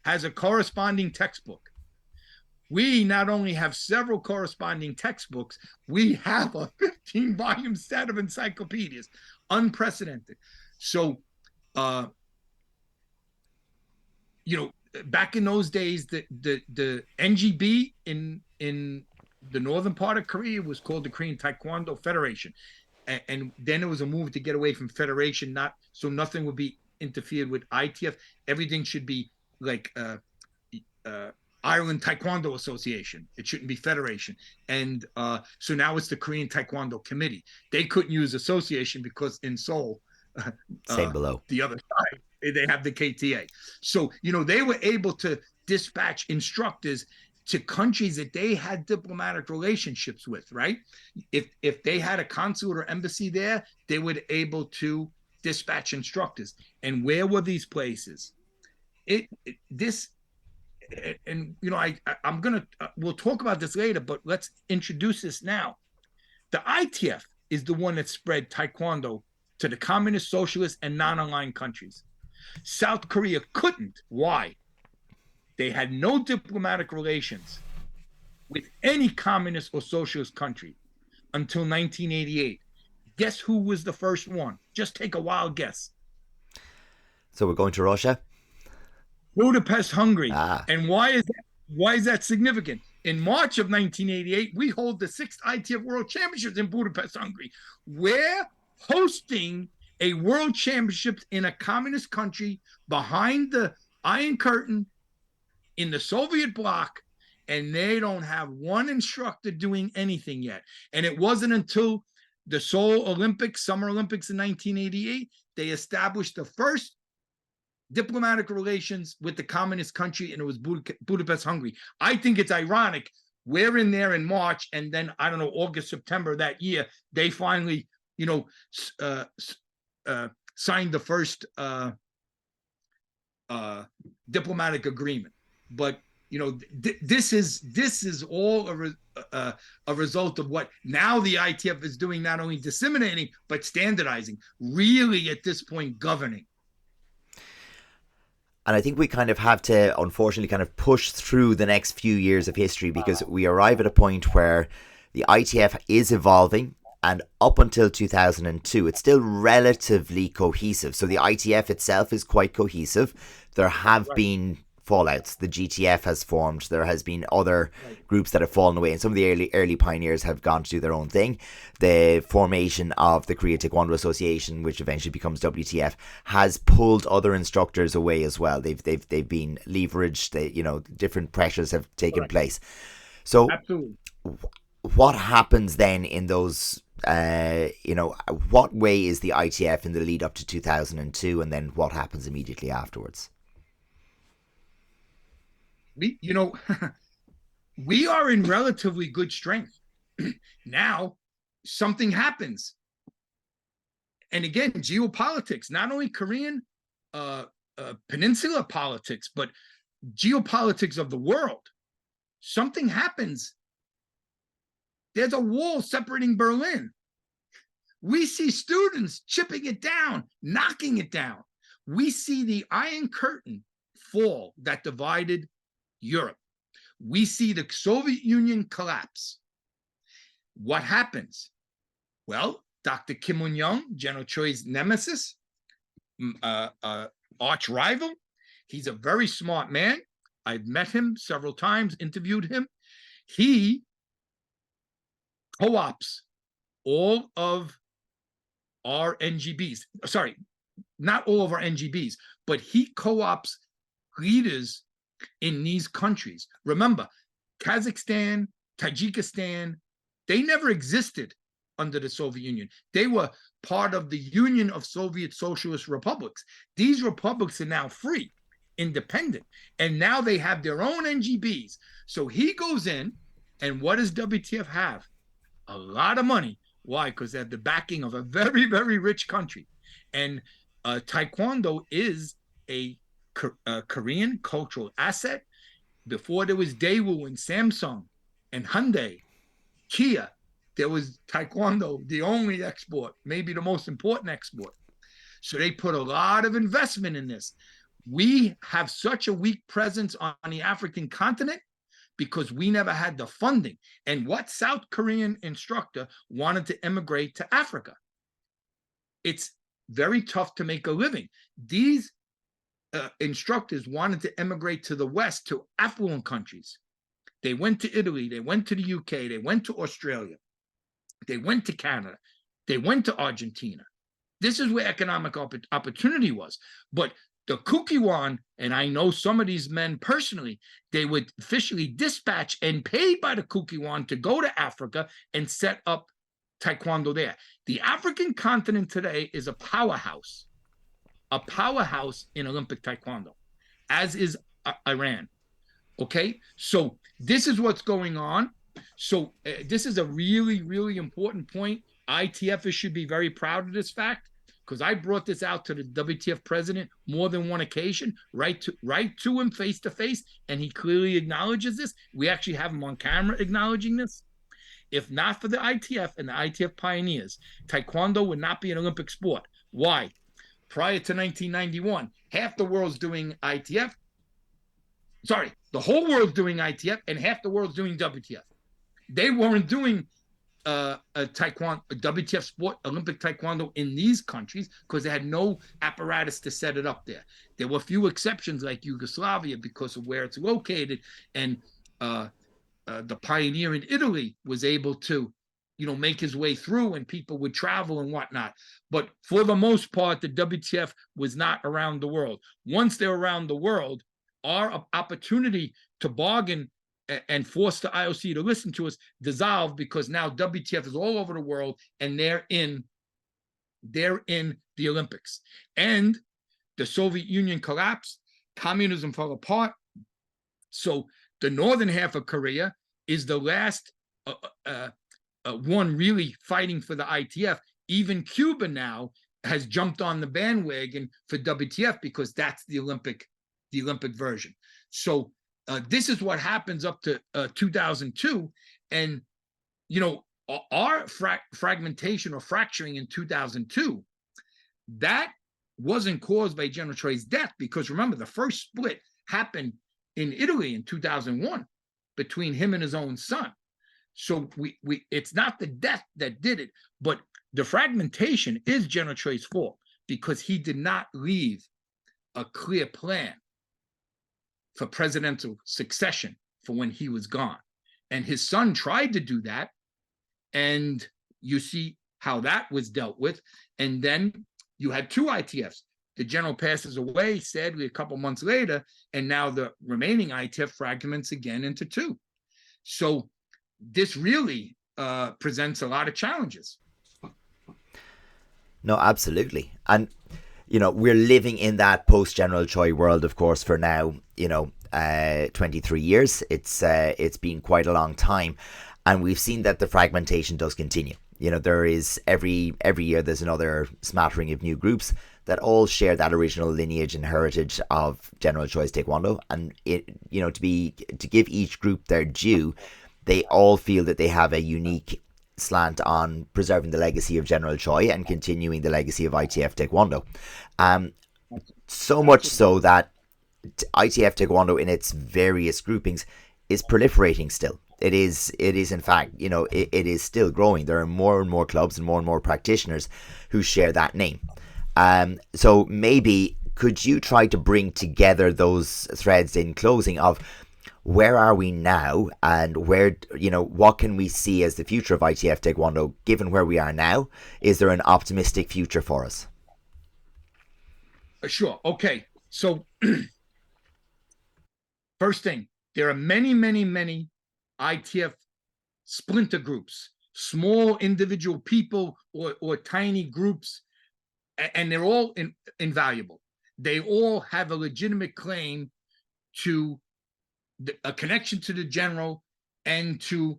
has a corresponding textbook. We not only have several corresponding textbooks, we have a 15-volume set of encyclopedias, unprecedented. So, back in those days, the NGB in the northern part of Korea was called the Korean Taekwon-Do Federation, and then it was a move to get away from federation, so nothing would be interfered with ITF. Everything should be like Ireland Taekwondo Association. It shouldn't be federation. And so now it's the Korean Taekwondo Committee. They couldn't use association because in Seoul, same below the other side, they have the KTA. So, they were able to dispatch instructors to countries that they had diplomatic relationships with, right? If they had a consulate or embassy there, they were able to dispatch instructors. And where were these places? We'll talk about this later, but let's introduce this now. The ITF is the one that spread Taekwondo to the communist, socialist, and non-aligned countries. South Korea couldn't. Why? They had no diplomatic relations with any communist or socialist country until 1988. Guess who was the first one? Just take a wild guess. So we're going to Russia? Budapest, Hungary. And why is that significant? In March of 1988, we hold the 6th ITF World Championships in Budapest, Hungary. We're hosting a World Championships in a communist country behind the Iron Curtain in the Soviet bloc, and they don't have one instructor doing anything yet. And it wasn't until the Seoul Olympics, Summer Olympics in 1988, they established the first diplomatic relations with the communist country, and it was Budapest, Hungary. I think it's ironic. We're in there in March, and then, I don't know, August, September that year, they finally, signed the first diplomatic agreement. But this is all a result of what now the ITF is doing, not only disseminating but standardizing, really at this point governing. And I think we kind of have to, unfortunately, kind of push through the next few years of history, because we arrive at a point where the ITF is evolving, and up until 2002, it's still relatively cohesive. So the ITF itself is quite cohesive. There have been fallouts. The GTF has formed. There has been other groups that have fallen away, and some of the early pioneers have gone to do their own thing. The formation of the Korea Taekwondo Association, which eventually becomes WTF, has pulled other instructors away as well. They've been leveraged. Different pressures have taken place. So, absolutely, what happens then in those? What way is the ITF in the lead up to 2002, and then what happens immediately afterwards? We are in relatively good strength. Now, something happens. And again, geopolitics, not only Korean peninsula politics, but geopolitics of the world. Something happens. There's a wall separating Berlin. We see students chipping it down, knocking it down. We see the Iron Curtain fall that divided Europe. We see the Soviet Union collapse. What happens? Well, Dr. Kim Il-sung, General Choi's nemesis, arch rival, he's a very smart man. I've met him several times, interviewed him. He co-ops all of our NGBs. Sorry, not all of our NGBs, but he co-ops leaders in these countries. Remember, Kazakhstan, Tajikistan, they never existed under the Soviet Union. They were part of the Union of Soviet Socialist Republics. These republics are now free, independent, and now they have their own NGBs. So he goes in, and what does WTF have? A lot of money. Why? Because they have the backing of a very, very rich country. And Taekwondo is a Korean cultural asset. Before there was Daewoo and Samsung and Hyundai, Kia, there was Taekwondo, the only export, maybe the most important export. So they put a lot of investment in this. We have such a weak presence on the African continent because we never had the funding. And what South Korean instructor wanted to immigrate to Africa? It's very tough to make a living. These instructors wanted to immigrate to the West, to affluent countries. They went to Italy, they went to the UK, they went to Australia, they went to Canada, they went to Argentina. This is where economic opportunity was. But the Kukiwan, and I know some of these men personally, they would officially dispatch and paid by the Kukiwan to go to Africa and set up Taekwondo there. The African continent today is a powerhouse in Olympic Taekwondo, as is Iran. Okay, so this is what's going on. So this is a really, really important point. ITF should be very proud of this fact, because I brought this out to the WTF president more than one occasion, right to him face to face, and he clearly acknowledges this. We actually have him on camera acknowledging this. If not for the ITF and the ITF pioneers, Taekwondo would not be an Olympic sport. Why? Prior to 1991, half the world's doing ITF. Sorry, the whole world's doing ITF and half the world's doing WTF. They weren't doing a WTF sport, Olympic Taekwondo in these countries because they had no apparatus to set it up there. There were a few exceptions like Yugoslavia because of where it's located, and the pioneer in Italy was able to, make his way through, and people would travel and whatnot. But for the most part, the WTF was not around the world. Once they're around the world, our opportunity to bargain and force the IOC to listen to us dissolved, because now WTF is all over the world and they're in the Olympics. And the Soviet Union collapsed, communism fell apart. So the northern half of Korea is the last one really fighting for the ITF. Even Cuba now has jumped on the bandwagon for WTF because that's the Olympic version. So this is what happens up to 2002. And, our fragmentation or fracturing in 2002, that wasn't caused by General Choi's death, because remember, the first split happened in Italy in 2001 between him and his own son. So it's not the death that did it, but the fragmentation is General Choi's fault, because he did not leave a clear plan for presidential succession for when he was gone. And his son tried to do that. And you see how that was dealt with. And then you had two ITFs. The general passes away, sadly, a couple months later, and now the remaining ITF fragments again into two. So this really presents a lot of challenges. No, absolutely. And, you know, we're living in that post-General Choi world, of course, for now, 23 years. It's been quite a long time. And we've seen that the fragmentation does continue. You know, there is every year there's another smattering of new groups that all share that original lineage and heritage of General Choi's Taekwondo. And to give each group their due, they all feel that they have a unique slant on preserving the legacy of General Choi and continuing the legacy of ITF Taekwondo. So much so that ITF Taekwondo in its various groupings is proliferating still. It is in fact, it is still growing. There are more and more clubs and more practitioners who share that name. So maybe could you try to bring together those threads in closing of where are we now and where, what can we see as the future of ITF Taekwondo given where we are now? Is there an optimistic future for us? Sure. Okay. So first thing, there are many, many, many ITF splinter groups, small individual people or tiny groups, and they're all invaluable. They all have a legitimate claim to a connection to the general and to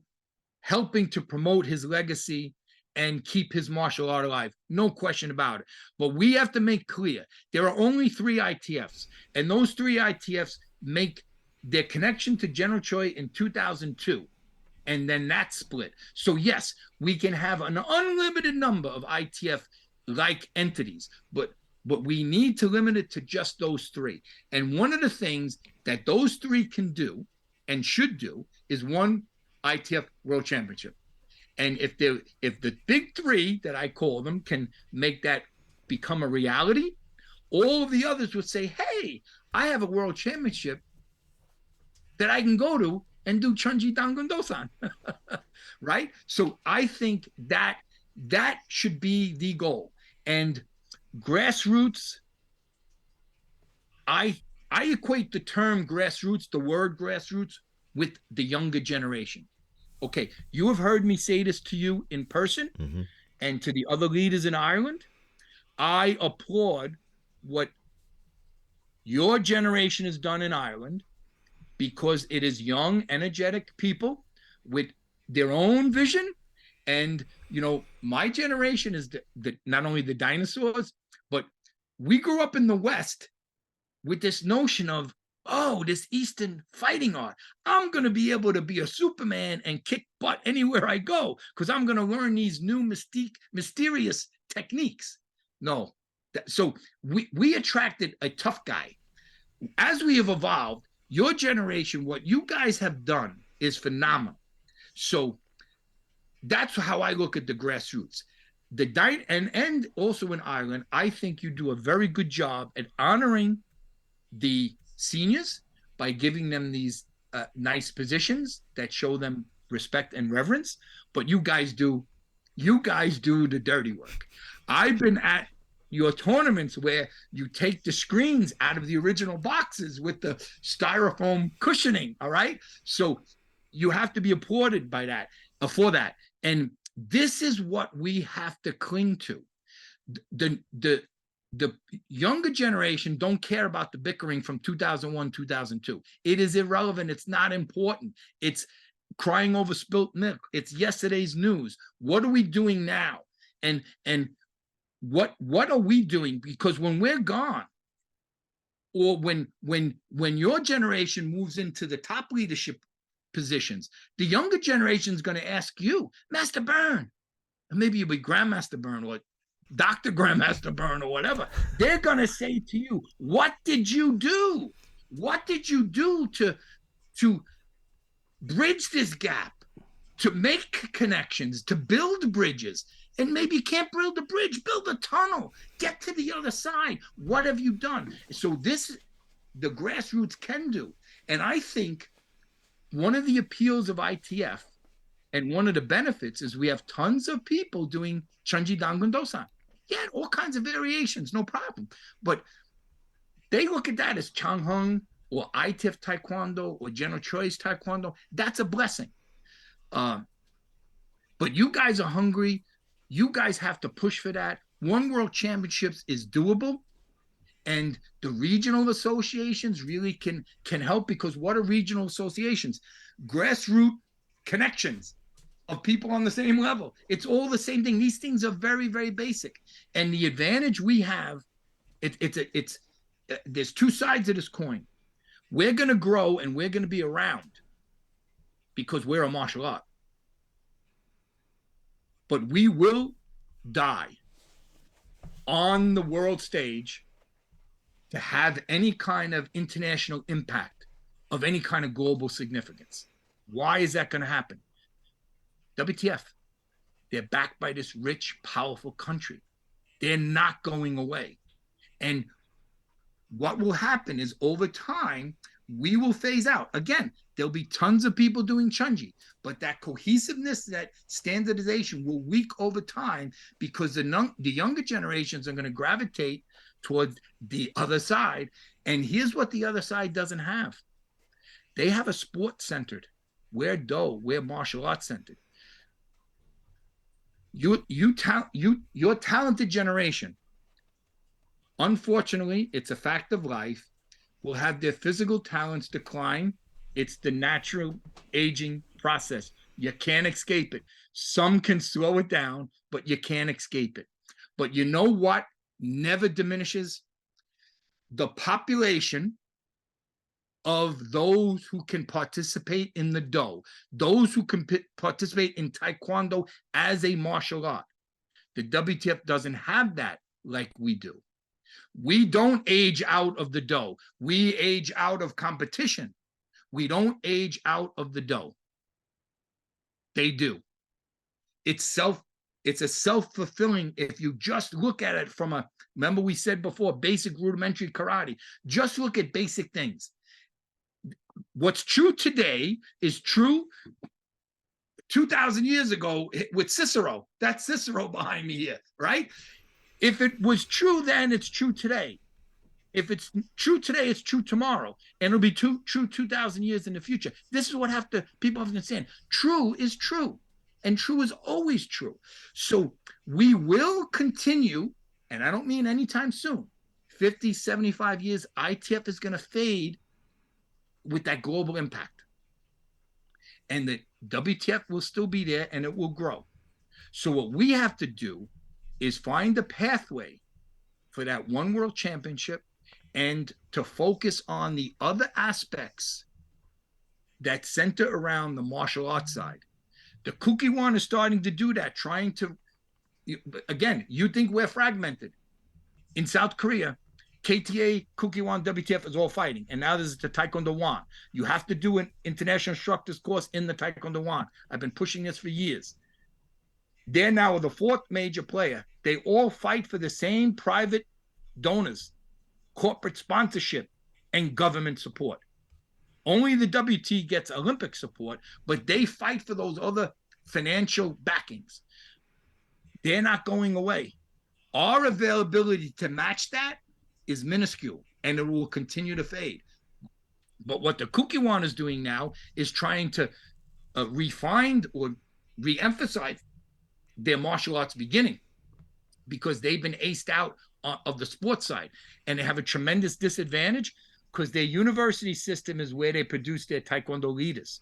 helping to promote his legacy and keep his martial art alive. No question about it. But we have to make clear, there are only 3 ITFs, and those 3 ITFs make their connection to General Choi in 2002, and then that split. So yes, we can have an unlimited number of ITF-like entities, but we need to limit it to just those 3. And one of the things that those 3 can do and should do is one ITF World Championship. And if the big 3 that I call them can make that become a reality, all of the others would say, hey, I have a World Championship that I can go to and do Chunji Dangun-Do-san, right? So I think that should be the goal. And grassroots, I equate the term grassroots, the word grassroots, with the younger generation. Okay, you have heard me say this to you in person and to the other leaders in Ireland. I applaud what your generation has done in Ireland because it is young, energetic people with their own vision. And, my generation is not only the dinosaurs, but we grew up in the West with this notion of, this Eastern fighting art. I'm going to be able to be a Superman and kick butt anywhere I go because I'm going to learn these new mysterious techniques. No. So we attracted a tough guy. As we have evolved, your generation, what you guys have done is phenomenal. So that's how I look at the grassroots. And also in Ireland, I think you do a very good job at honoring the seniors by giving them these nice positions that show them respect and reverence. But you guys do the dirty work. I've been at your tournaments where you take the screens out of the original boxes with the styrofoam cushioning. All right. So you have to be applauded by that, for that. And this is what we have to cling to. The younger generation don't care about the bickering from 2001, 2002. It is irrelevant. It's not important. It's crying over spilt milk. It's yesterday's news. What are we doing now? And what are we doing? Because when we're gone, or when your generation moves into the top leadership positions, the younger generation is going to ask you, Master Byrne, and maybe you'll be Grandmaster Byrne or Dr. Grandmaster Byrne or whatever. They're going to say to you, what did you do? What did you do to bridge this gap, to make connections, to build bridges? And maybe you can't build a bridge, build a tunnel, get to the other side. What have you done? So the grassroots can do. And I think one of the appeals of ITF and one of the benefits is we have tons of people doing Chunji Dangun Dosan. Yeah, all kinds of variations, no problem. But they look at that as Changhung or ITF Taekwondo or General Choi's Taekwondo. That's a blessing. But you guys are hungry. You guys have to push for that. One World Championships is doable. And the regional associations really can help, because what are regional associations? Grassroots connections of people on the same level. It's all the same thing. These things are very, very basic. And the advantage we have, there's two sides of this coin. We're going to grow and we're going to be around because we're a martial art. But we will die on the world stage to have any kind of international impact of any kind of global significance. Why is that going to happen? WTF, they're backed by this rich, powerful country. They're not going away. And what will happen is over time, we will phase out. Again, there'll be tons of people doing Chunji, but that cohesiveness, that standardization will weak over time because the younger generations are going to gravitate towards the other side. And here's what the other side doesn't have. They have a sport centered. We're Do, we're martial arts centered. Your talented generation, unfortunately, it's a fact of life, will have their physical talents decline. It's the natural aging process. You can't escape it. Some can slow it down, but you can't escape it. But you know what never diminishes? The population of those who can participate in the Do, those who can participate in Taekwondo as a martial art. The WTF doesn't have that like we do. We don't age out of the Do. We age out of competition. We don't age out of the Do. They do. It's a self-fulfilling. If you just look at it from remember we said before, basic rudimentary karate, just look at basic things. What's true today is true 2,000 years ago with Cicero. That's Cicero behind me here, right? If it was true then, it's true today. If it's true today, it's true tomorrow. And it'll be true 2,000 years in the future. This is what people have to understand. True is true. And true is always true. So we will continue, and I don't mean anytime soon, 50, 75 years, ITF is going to fade with that global impact. And the WTF will still be there and it will grow. So what we have to do is find a pathway for that one world championship and to focus on the other aspects that center around the martial arts side. The Kukiwon is starting to do that, trying to, again, you think we're fragmented. In South Korea, KTA, Kukiwon, WTF is all fighting. And now there's the Taekwondo-Wan. You have to do an international instructor's course in the Taekwondo-Wan. I've been pushing this for years. They're now the fourth major player. They all fight for the same private donors, corporate sponsorship, and government support. Only the WT gets Olympic support, but they fight for those other financial backings. They're not going away. Our availability to match that is minuscule, and it will continue to fade. But what the Kukiwon is doing now is trying to refine or re-emphasize their martial arts beginning, because they've been aced out of the sports side, and they have a tremendous disadvantage because their university system is where they produce their Taekwondo leaders.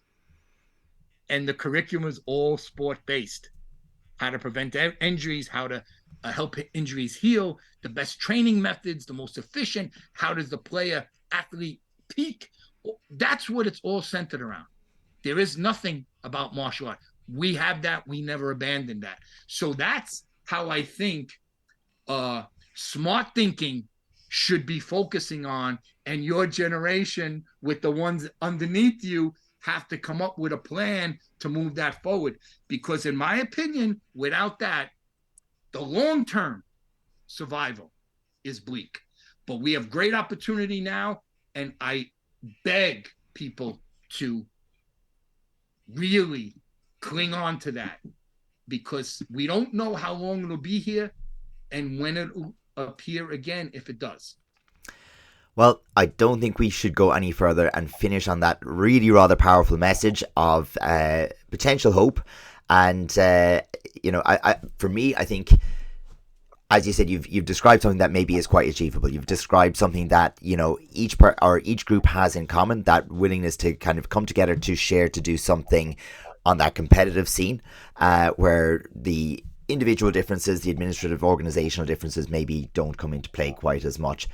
And the curriculum is all sport-based. How to prevent injuries, how to help injuries heal, the best training methods, the most efficient, how does the player athlete peak? That's what it's all centered around. There is nothing about martial art. We have that. We never abandoned that. So that's how I think smart thinking should be focusing on, and your generation with the ones underneath you have to come up with a plan to move that forward. Because in my opinion, without that, the long-term survival is bleak. But we have great opportunity now, and I beg people to really cling on to that, because we don't know how long it'll be here and when it'll appear again, if it does. Well, I don't think we should go any further and finish on that really rather powerful message of potential hope. And for me, I think, as you said, you've described something that maybe is quite achievable. You've described something that each group has in common, that willingness to kind of come together to share, to do something on that competitive scene, where the individual differences, the administrative organizational differences maybe don't come into play quite as much.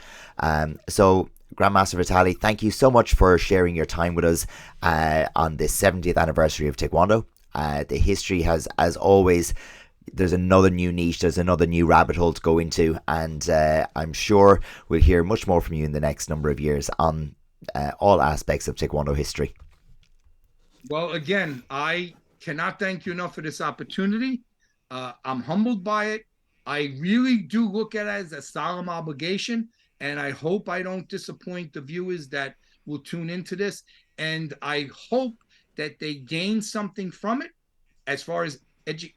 So Grand Master Vitale, thank you so much for sharing your time with us on this 70th anniversary of Taekwondo. The history has, as always, there's another new niche, there's another new rabbit hole to go into, and I'm sure we'll hear much more from you in the next number of years on all aspects of Taekwondo history. Well, again, I cannot thank you enough for this opportunity. I'm humbled by it. I really do look at it as a solemn obligation, and I hope I don't disappoint the viewers that will tune into this. And I hope that they gain something from it as far as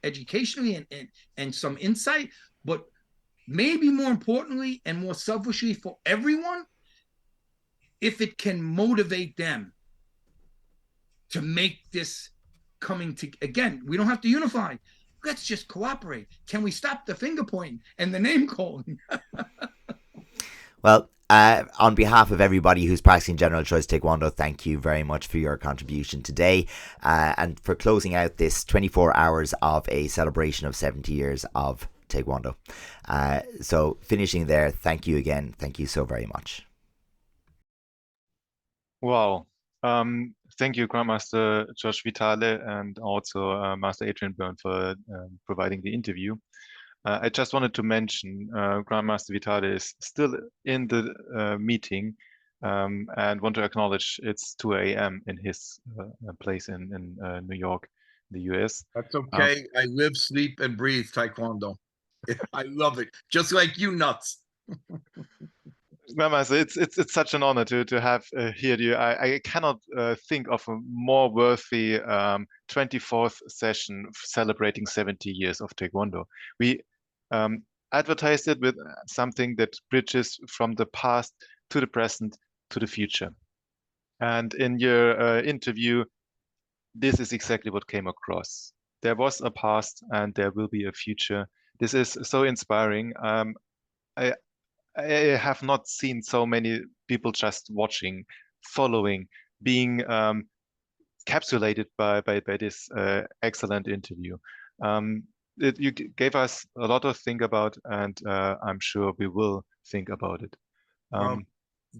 educationally and some insight, but maybe more importantly and more selfishly for everyone, if it can motivate them to make this coming to, again, we don't have to unify. Let's just cooperate. Can we stop the finger pointing and the name calling? Well, on behalf of everybody who's practicing General Choice Taekwondo, thank you very much for your contribution today, and for closing out this 24 hours of a celebration of 70 years of Taekwondo. So finishing there, thank you again. Thank you so very much. Wow. Thank you, Grandmaster George Vitale, and also Master Adrian Byrne for providing the interview. I just wanted to mention Grandmaster Vitale is still in the meeting, and want to acknowledge it's 2 a.m. in his place in New York, the US. That's okay. I live, sleep, and breathe Taekwondo. I love it. Just like you nuts. Grandmaster, it's such an honor to have here you. I cannot think of a more worthy 24th session celebrating 70 years of Taekwondo. We advertised it with something that bridges from the past to the present to the future. And in your interview, this is exactly what came across. There was a past and there will be a future. This is so inspiring. I have not seen so many people just watching, following, being capsulated by this excellent interview. You gave us a lot to think about, and I'm sure we will think about it. Well,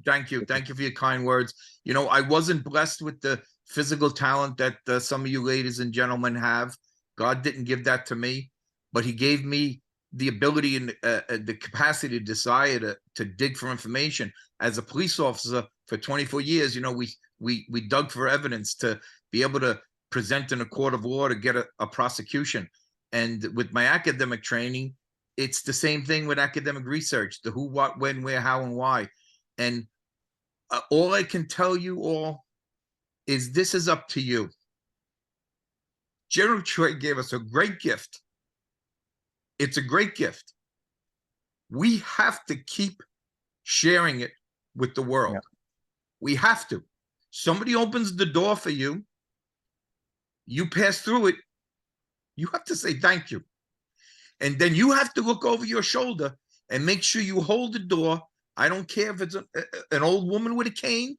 thank you. Thank you for your kind words. I wasn't blessed with the physical talent that some of you ladies and gentlemen have. God didn't give that to me, but he gave me the ability and the capacity to desire to dig for information. As a police officer for 24 years, we dug for evidence to be able to present in a court of law to get a prosecution. And with my academic training, it's the same thing with academic research: the who, what, when, where, how, and why. And all I can tell you all is this is up to you. General Choi gave us a great gift. It's a great gift. We have to keep sharing it with the world. Yeah. We have to. Somebody opens the door for you, you pass through it, you have to say thank you. And then you have to look over your shoulder and make sure you hold the door. I don't care if it's an old woman with a cane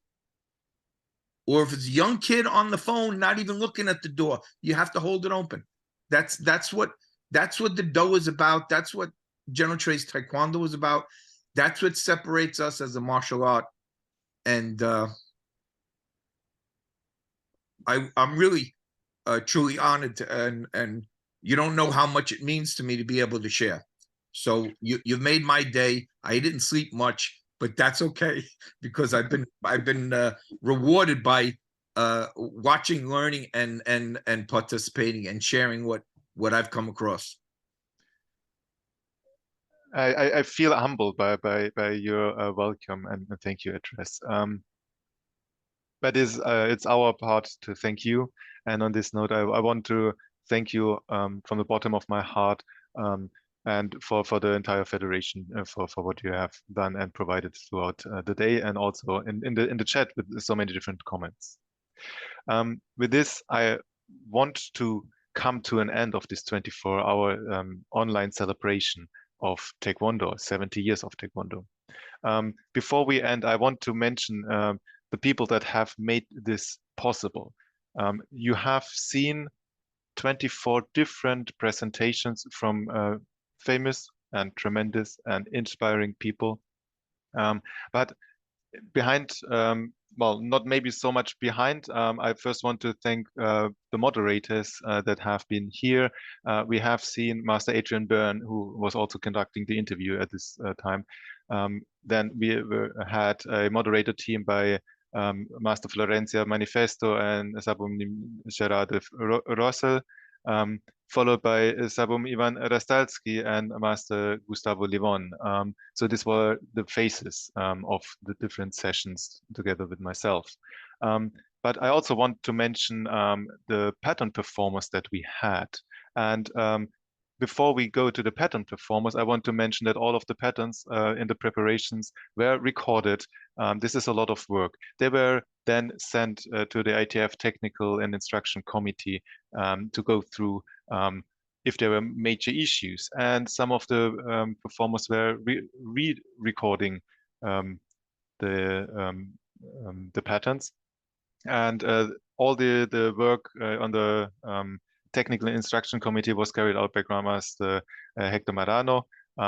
or if it's a young kid on the phone, not even looking at the door. You have to hold it open. That's what the Do is about. That's what General Choi's Taekwondo is about. That's what separates us as a martial art. And I'm really truly honored and you don't know how much it means to me to be able to share. So you've made my day. I didn't sleep much, but that's okay because I've been rewarded by watching, learning, and participating and sharing what I've come across. I feel humbled by your welcome and thank you address. but it's our part to thank you. And on this note, I want to thank you from the bottom of my heart, and for the entire federation, for what you have done and provided throughout the day, and also in the chat with so many different comments. With this, I want to come to an end of this 24-hour online celebration of Taekwondo, 70 years of Taekwondo. Before we end, I want to mention the people that have made this possible. You have seen 24 different presentations from famous and tremendous and inspiring people. But behind, well, not maybe so much behind, I first want to thank the moderators that have been here. We have seen Master Adrian Byrne, who was also conducting the interview at this time. Then we had a moderator team by Master Florencia Manifesto and Sabum Gerard Rossel, followed by Sabum Ivan Rastalski and Master Gustavo Livon. So these were the faces of the different sessions together with myself. But I also want to mention the pattern performers that we had. And before we go to the pattern performers, I want to mention that all of the patterns in the preparations were recorded. This is a lot of work. They were then sent to the ITF Technical and Instruction Committee to go through if there were major issues. And some of the performers were re-recording the patterns. And all the work on the Technical Instruction Committee was carried out by Grand Master Hector Marano.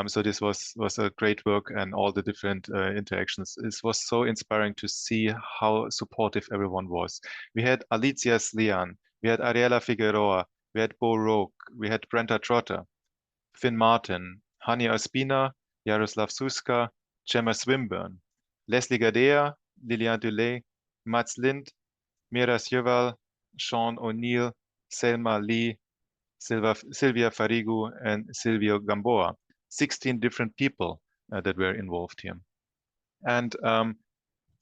So this was a great work, and all the different interactions. It was so inspiring to see how supportive everyone was. We had Alicia Slian, we had Ariela Figueroa, we had Bo Roque, we had Brenta Trotter, Finn Martin, Hani Aspina, Jaroslav Suska, Gemma Swinburne, Leslie Gadea, Lilian Dulé, Mats Lind, Mira Sjöwall, Sean O'Neill, Selma Lee, Silvia Farigu, and Silvio Gamboa. 16 different people that were involved here. And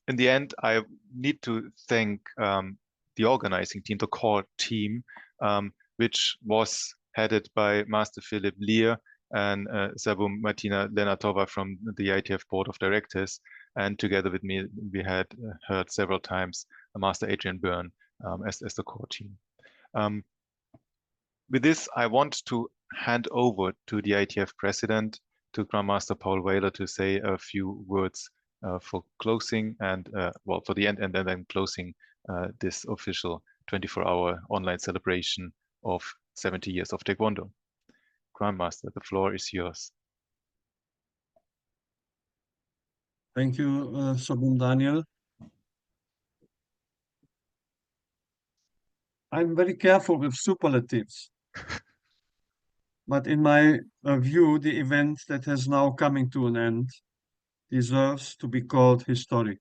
in the end, I need to thank the organizing team, the core team, which was headed by Master Philip Lear and Sabum Martina Lenatova from the ITF Board of Directors. And together with me, we had heard several times Master Adrian Byrne as the core team. With this, I want to hand over to the ITF president, to Grandmaster Paul Whaler, to say a few words for closing and, well, for the end, and then closing this official 24-hour online celebration of 70 years of Taekwondo. Grandmaster, the floor is yours. Thank you, Sabum Daniel. I'm very careful with superlatives. But in my view, the event that has now coming to an end deserves to be called historic.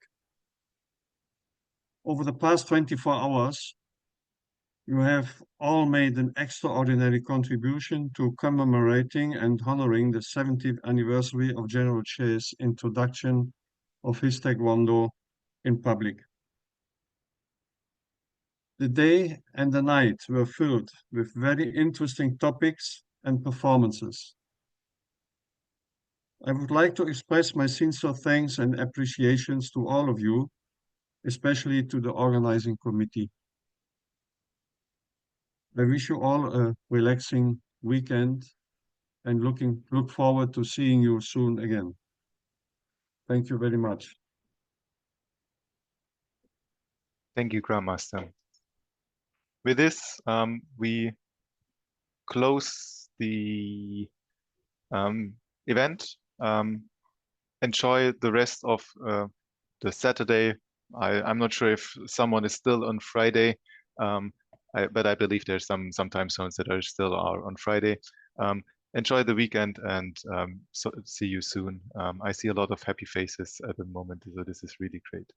Over the past 24 hours, you have all made an extraordinary contribution to commemorating and honoring the 70th anniversary of General Che's introduction of his Taekwondo in public. The day and the night were filled with very interesting topics and performances. I would like to express my sincere thanks and appreciations to all of you, especially to the organizing committee. I wish you all a relaxing weekend and look forward to seeing you soon again. Thank you very much. Thank you, Grandmaster. With this, we close the event. Enjoy the rest of the Saturday. I'm not sure if someone is still on Friday, but I believe there's some time zones that are still on Friday. Enjoy the weekend, and so see you soon. I see a lot of happy faces at the moment, so this is really great.